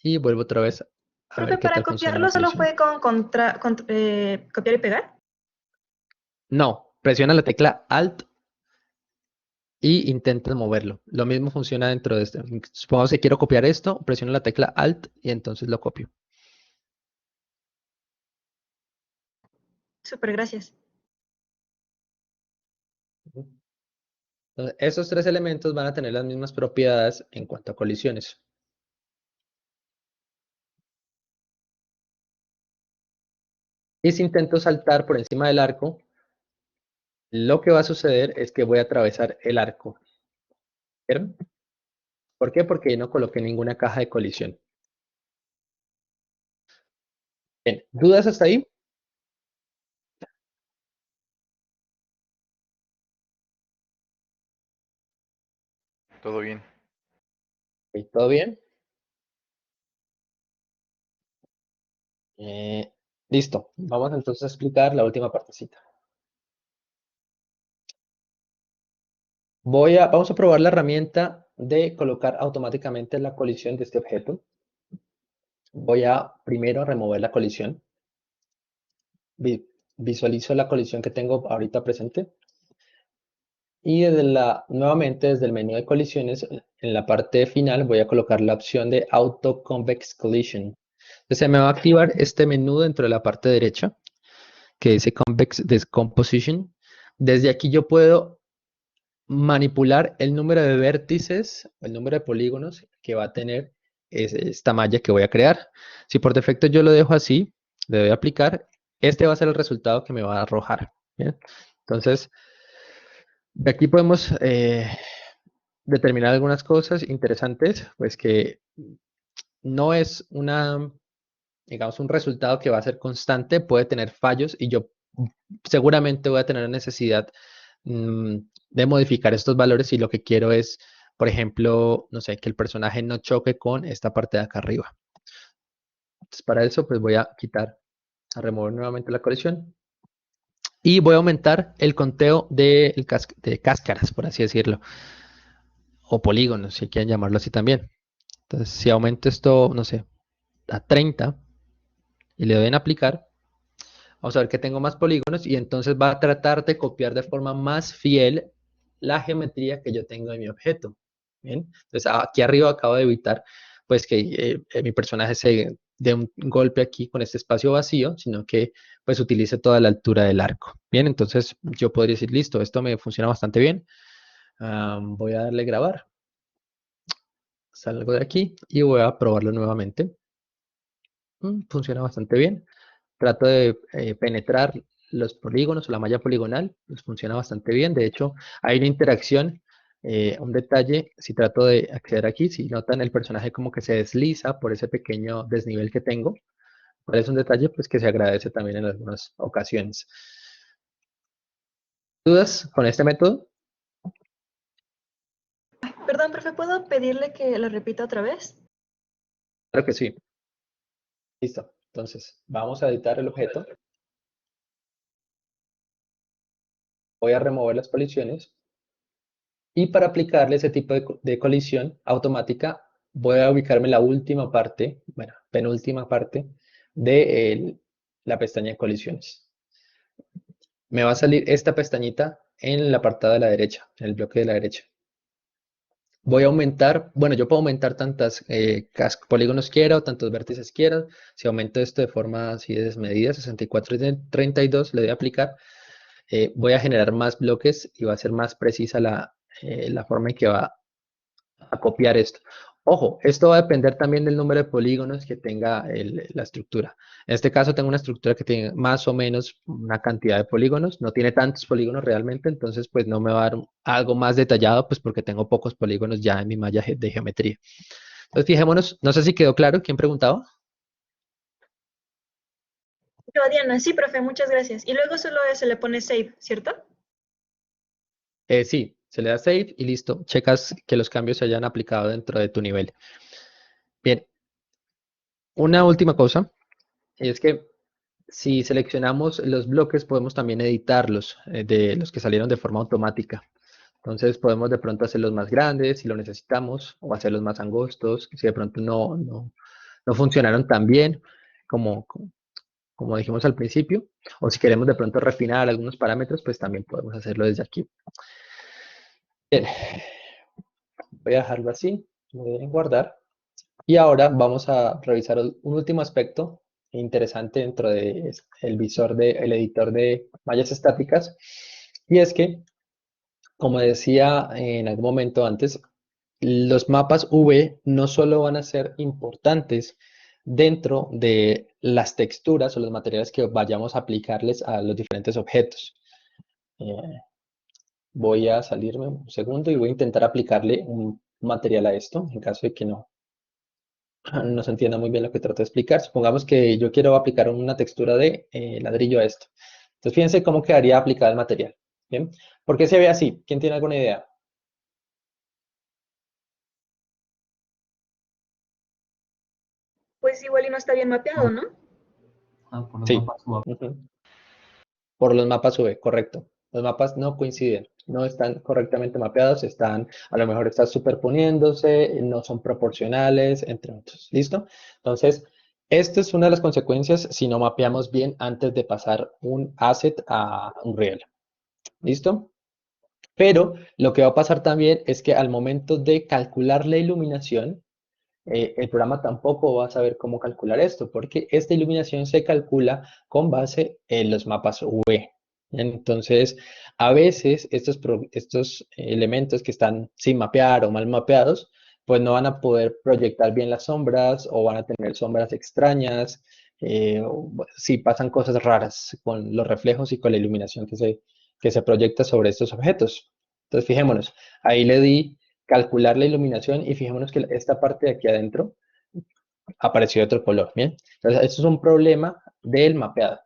y vuelvo otra vez a Profe, ver qué para tal funciona la copiarlo solo colisión. fue con copiar y pegar. No, presiona la tecla Alt y intenta moverlo. Lo mismo funciona dentro de este. Supongamos que quiero copiar esto, presiono la tecla Alt y entonces lo copio. Súper, gracias. Entonces, esos tres elementos van a tener las mismas propiedades en cuanto a colisiones. Y si intento saltar por encima del arco, lo que va a suceder es que voy a atravesar el arco. ¿Vieron? ¿Por qué? Porque no coloqué ninguna caja de colisión. Bien, ¿dudas hasta ahí? Todo bien. Ok, ¿todo bien? Listo. Vamos entonces a explicar la última partecita. Vamos a probar la herramienta de colocar automáticamente la colisión de este objeto. Voy a primero remover la colisión. Visualizo la colisión que tengo ahorita presente. Y nuevamente desde el menú de colisiones, en la parte final voy a colocar la opción de Auto Convex Collision. Entonces se me va a activar este menú dentro de la parte derecha, que dice Convex Decomposition. Desde aquí yo puedo manipular el número de vértices, el número de polígonos que va a tener esta malla que voy a crear. Si por defecto yo lo dejo así, le doy a aplicar, este va a ser el resultado que me va a arrojar. ¿Bien? Entonces, de aquí podemos determinar algunas cosas interesantes, pues que no es digamos, un resultado que va a ser constante, puede tener fallos y yo seguramente voy a tener necesidad de modificar estos valores si lo que quiero es, por ejemplo, no sé, que el personaje no choque con esta parte de acá arriba. Entonces, para eso, pues voy a remover nuevamente la colisión y voy a aumentar el conteo de cáscaras, por así decirlo, o polígonos, si quieren llamarlo así también. Entonces, si aumento esto, no sé, a 30 y le doy en aplicar, vamos a ver que tengo más polígonos y entonces va a tratar de copiar de forma más fiel la geometría que yo tengo en mi objeto. Bien, entonces aquí arriba acabo de evitar pues que mi personaje se dé un golpe aquí con este espacio vacío, sino que pues utilice toda la altura del arco. Bien, entonces yo podría decir, listo, esto me funciona bastante bien. Voy a darle grabar. Salgo de aquí y voy a probarlo nuevamente. Funciona bastante bien. Trato de penetrar los polígonos o la malla poligonal, pues funciona bastante bien. De hecho, hay una interacción, un detalle, si trato de acceder aquí, si notan el personaje como que se desliza por ese pequeño desnivel que tengo, ¿Cuál es un detalle? Pues que se agradece también en algunas ocasiones. ¿Dudas con este método? Perdón, profe, ¿puedo pedirle que lo repita otra vez? Claro que sí. Listo. Entonces, vamos a editar el objeto. Voy a remover las colisiones. Y para aplicarle ese tipo de colisión automática, voy a ubicarme en la última parte, bueno, penúltima parte de la pestaña de colisiones. Me va a salir esta pestañita en el apartado de la derecha, en el bloque de la derecha. Voy a aumentar, bueno, yo puedo aumentar tantas polígonos quiera o tantos vértices quiera. Si aumento esto de forma así desmedida, 64 y 32, le doy a aplicar. Voy a generar más bloques y va a ser más precisa la forma en que va a copiar esto. Ojo, esto va a depender también del número de polígonos que tenga la estructura. En este caso tengo una estructura que tiene más o menos una cantidad de polígonos, no tiene tantos polígonos realmente, entonces pues no me va a dar algo más detallado, pues porque tengo pocos polígonos ya en mi malla de geometría. Entonces fijémonos, no sé si quedó claro, ¿quién preguntaba? Yo, Diana, sí, profe, muchas gracias. Y luego solo se le pone save, ¿cierto? Sí, se le da save y listo, checas que los cambios se hayan aplicado dentro de tu nivel. Bien, una última cosa, y es que si seleccionamos los bloques, podemos también editarlos de los que salieron de forma automática. Entonces podemos de pronto hacerlos más grandes si lo necesitamos, o hacerlos más angostos, si de pronto no funcionaron tan bien como, como dijimos al principio, o si queremos de pronto refinar algunos parámetros, pues también podemos hacerlo desde aquí. Bien, voy a dejarlo así, lo voy a guardar. Y ahora vamos a revisar un último aspecto interesante dentro del visor del editor de mallas estáticas. Y es que, como decía en algún momento antes, los mapas V no solo van a ser importantes dentro de las texturas o los materiales que vayamos a aplicarles a los diferentes objetos. Eh, Voy a salirme un segundo y voy a intentar aplicarle un material a esto, en caso de que no se entienda muy bien lo que trato de explicar. Supongamos que yo quiero aplicar una textura de ladrillo a esto. Entonces fíjense cómo quedaría aplicado el material. ¿Bien? ¿Por qué se ve así? ¿Quién tiene alguna idea? Pues igual y no está bien mapeado, ¿no? Por los Sí. mapas UAV. Ujú. Por los mapas UV, correcto. Los mapas no coinciden, no están correctamente mapeados, a lo mejor están superponiéndose, no son proporcionales, entre otros. ¿Listo? Entonces, esta es una de las consecuencias si no mapeamos bien antes de pasar un asset a Unreal. ¿Listo? Pero lo que va a pasar también es que al momento de calcular la iluminación, el programa tampoco va a saber cómo calcular esto, porque esta iluminación se calcula con base en los mapas UV. Entonces, a veces estos elementos que están sin mapear o mal mapeados, pues no van a poder proyectar bien las sombras o van a tener sombras extrañas, si pasan cosas raras con los reflejos y con la iluminación que se proyecta sobre estos objetos. Entonces, fijémonos, ahí le di calcular la iluminación y fijémonos que esta parte de aquí adentro apareció de otro color, ¿bien? Entonces, esto es un problema del mapeado.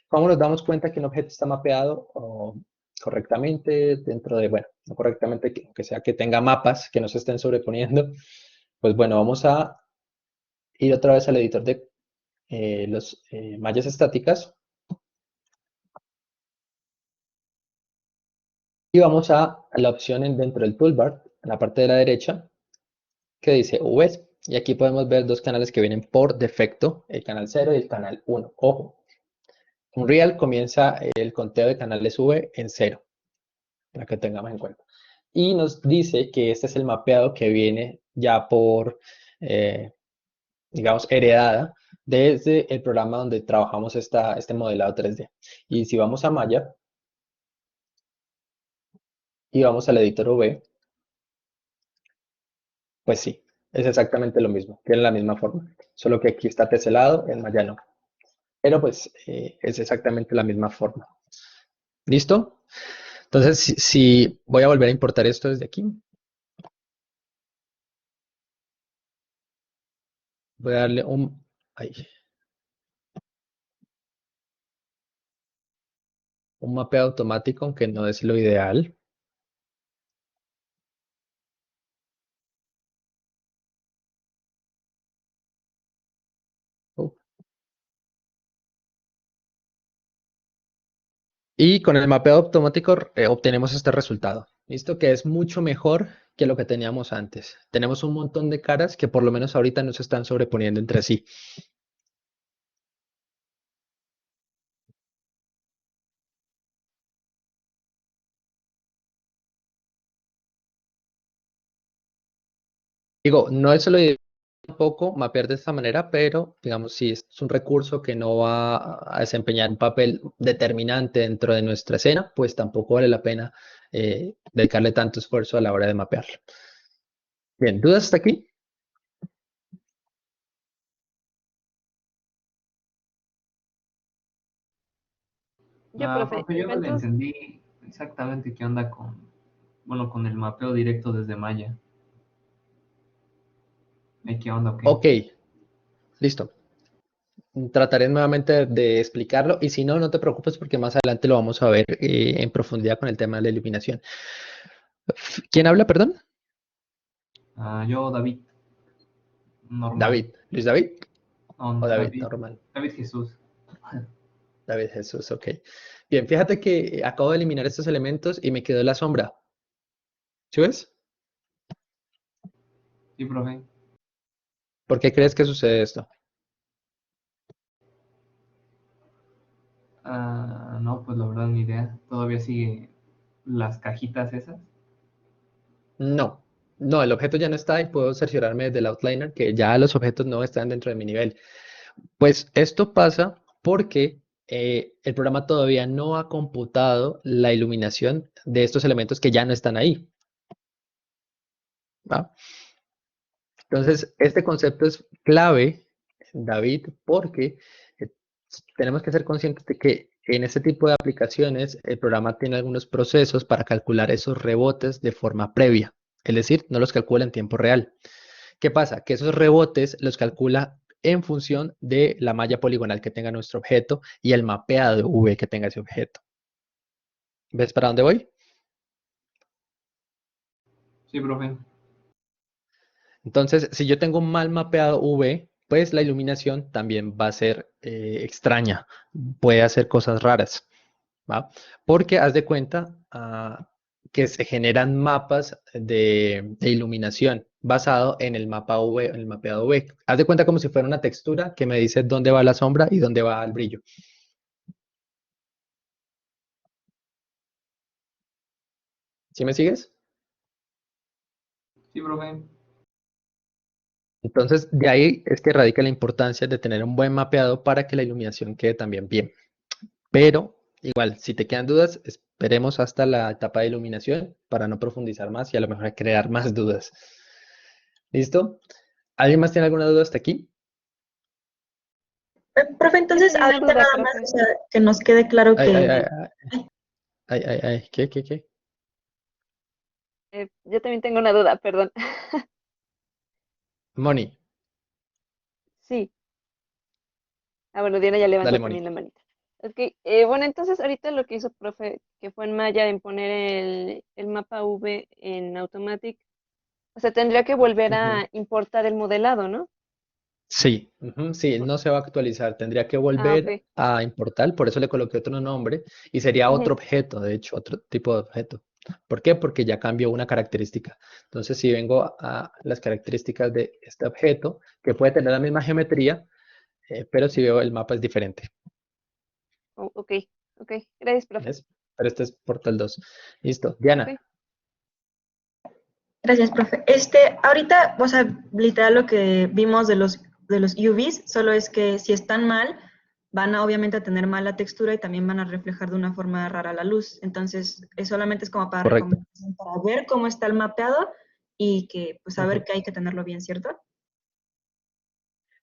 ¿Cómo nos damos cuenta que un objeto está mapeado correctamente dentro de, bueno, no correctamente, que sea que tenga mapas que no se estén sobreponiendo? Pues bueno, vamos a ir otra vez al editor de los mallas estáticas y vamos a la opción dentro del toolbar, en la parte de la derecha, que dice UVs. Y aquí podemos ver dos canales que vienen por defecto, el canal 0 y el canal 1. Ojo, Unreal comienza el conteo de canales V en 0, para que tengamos en cuenta. Y nos dice que este es el mapeado que viene ya por, digamos, heredada desde el programa donde trabajamos este modelado 3D. Y si vamos a Maya y vamos al editor V, pues sí, es exactamente lo mismo, tiene la misma forma, solo que aquí está teselado, en Maya no. Pero pues es exactamente la misma forma. ¿Listo? Entonces, si voy a volver a importar esto desde aquí, voy a darle un... Ahí. un mapeo automático, aunque no es lo ideal. Oh. Y con el mapeo automático obtenemos este resultado. ¿Listo? Que es mucho mejor que lo que teníamos antes. Tenemos un montón de caras que por lo menos ahorita no se están sobreponiendo entre sí. Digo, no es lo ideal tampoco mapear de esta manera, pero digamos, si es un recurso que no va a desempeñar un papel determinante dentro de nuestra escena, pues tampoco vale la pena dedicarle tanto esfuerzo a la hora de mapearlo. Bien, ¿dudas hasta aquí? Yo, profe, Profe, yo no le entonces, entendí exactamente qué onda bueno, con el mapeo directo desde Maya. ¿Qué onda o qué? Ok, listo. Trataré nuevamente de explicarlo y si no, no te preocupes porque más adelante lo vamos a ver en profundidad con el tema de la iluminación. ¿Quién habla, perdón? Yo, David, normal. David. ¿Luis David? No, ¿O David David, normal? David Jesús. David Jesús, ok. Bien, fíjate que acabo de eliminar estos elementos y me quedó la sombra. ¿Sí ves? Sí, profe. ¿Por qué crees que sucede esto? No, pues la verdad ni idea. Todavía sigue las cajitas esas. No, no, el objeto ya no está y puedo cerciorarme desde el outliner que ya los objetos no están dentro de mi nivel. Pues esto pasa porque el programa todavía no ha computado la iluminación de estos elementos que ya no están ahí. ¿Va? Entonces, este concepto es clave, David, porque eh, tenemos que ser conscientes de que en este tipo de aplicaciones el programa tiene algunos procesos para calcular esos rebotes de forma previa, es decir, no los calcula en tiempo real. ¿Qué pasa? Que esos rebotes los calcula en función de la malla poligonal que tenga nuestro objeto y el mapeado V que tenga ese objeto. ¿Ves para dónde voy? Sí, profe. Entonces, si yo tengo un mal mapeado V, pues la iluminación también va a ser extraña, puede hacer cosas raras, ¿va? Porque haz de cuenta que se generan mapas de iluminación basado en el mapa V, en el mapeado V. Haz de cuenta como si fuera una textura que me dice dónde va la sombra y dónde va el brillo. ¿Sí me sigues? Sí, profe. Entonces, de ahí es que radica la importancia de tener un buen mapeado para que la iluminación quede también bien. Pero igual, si te quedan dudas, esperemos hasta la etapa de iluminación para no profundizar más y a lo mejor crear más dudas. ¿Listo? ¿Alguien más tiene alguna duda hasta aquí? Profe, yo entonces tenía una ahorita duda, nada más, profe. o sea, que nos quede claro Ay, ay, que ay, ay, ¿qué? Yo también tengo una duda, perdón. Moni, Sí. Bueno, Diana ya levantó dale, Moni. también la manita. Ok, bueno, entonces ahorita lo que hizo profe, que fue en Maya, en poner el mapa V en Automatic, o sea, tendría que volver Ujú. a importar el modelado, ¿no? Sí, ujú, sí, no se va a actualizar. Tendría que Ah, volver ok. a importar, por eso le coloqué otro nombre y sería otro Ujú. objeto, de hecho, otro tipo de objeto. ¿Por qué? Porque ya cambió una característica. Entonces, si vengo a las características de este objeto, que puede tener la misma geometría, pero si veo el mapa es diferente. Oh, ok, ok. Gracias, profe. ¿Ves? Pero este es Portal 2. Listo. Ok. Diana, gracias, profe. Ahorita, o sea, literal lo que vimos de los UVs, solo es que si están mal, van a obviamente a tener mala textura y también van a reflejar de una forma rara la luz. Entonces, solamente es como para correcto. recomendación, para ver cómo está el mapeado y que, pues, saber Ujú. que hay que tenerlo bien, ¿cierto?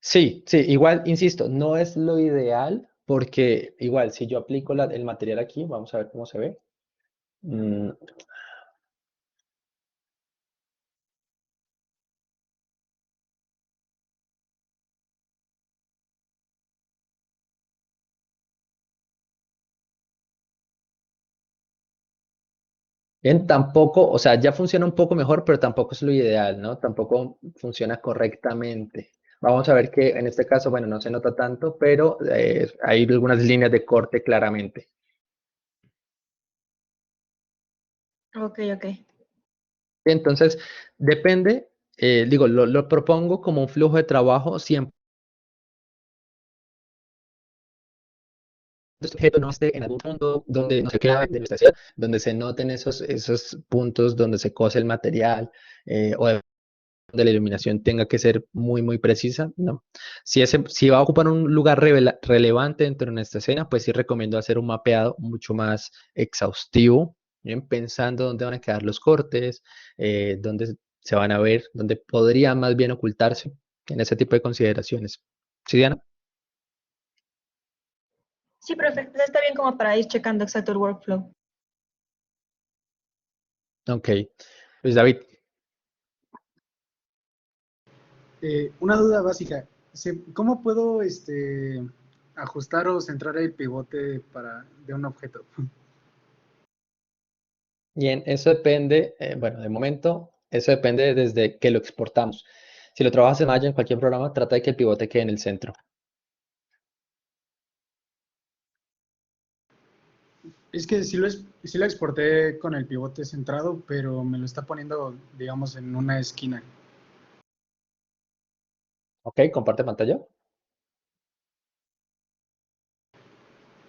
Sí, sí, igual, insisto, no es lo ideal porque igual, si yo aplico el material aquí, vamos a ver cómo se ve. Mm, Tampoco, o sea, ya funciona un poco mejor, pero tampoco es lo ideal, ¿no? Tampoco funciona correctamente. Vamos a ver que en este caso, bueno, no se nota tanto, pero hay algunas líneas de corte claramente. Ok, ok. Entonces, depende, digo, lo propongo como un flujo de trabajo siempre que este objeto no esté en algún punto donde no se queda de nuestra ciudad, donde se noten esos puntos donde se cose el material, o donde la iluminación tenga que ser muy, muy precisa, ¿no? Si va a ocupar un lugar relevante dentro de nuestra escena, pues sí recomiendo hacer un mapeado mucho más exhaustivo, bien, pensando dónde van a quedar los cortes, dónde se van a ver, dónde podría más bien ocultarse en ese tipo de consideraciones. ¿Sí, Diana? Sí, profe, pues está bien como para ir checando exacto el workflow. Ok. Pues David, Una duda básica. ¿Cómo puedo ajustar o centrar el pivote de un objeto? bien, eso depende, bueno, de momento, eso depende desde que lo exportamos. Si lo trabajas en Maya en cualquier programa, trata de que el pivote quede en el centro. Es que sí lo exporté con el pivote centrado, pero me lo está poniendo, digamos, en una esquina. Ok, comparte pantalla.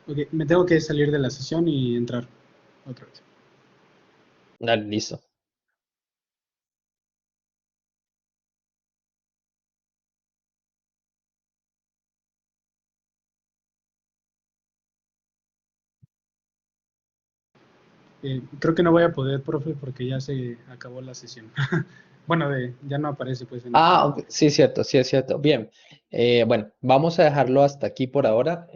Ok, me tengo que salir de la sesión y entrar otra vez. Dale, listo. Creo que no voy a poder, profe, porque ya se acabó la sesión. Bueno, ya no aparece pues en Ok, sí, cierto, sí es cierto. Bien, bueno, vamos a dejarlo hasta aquí por ahora.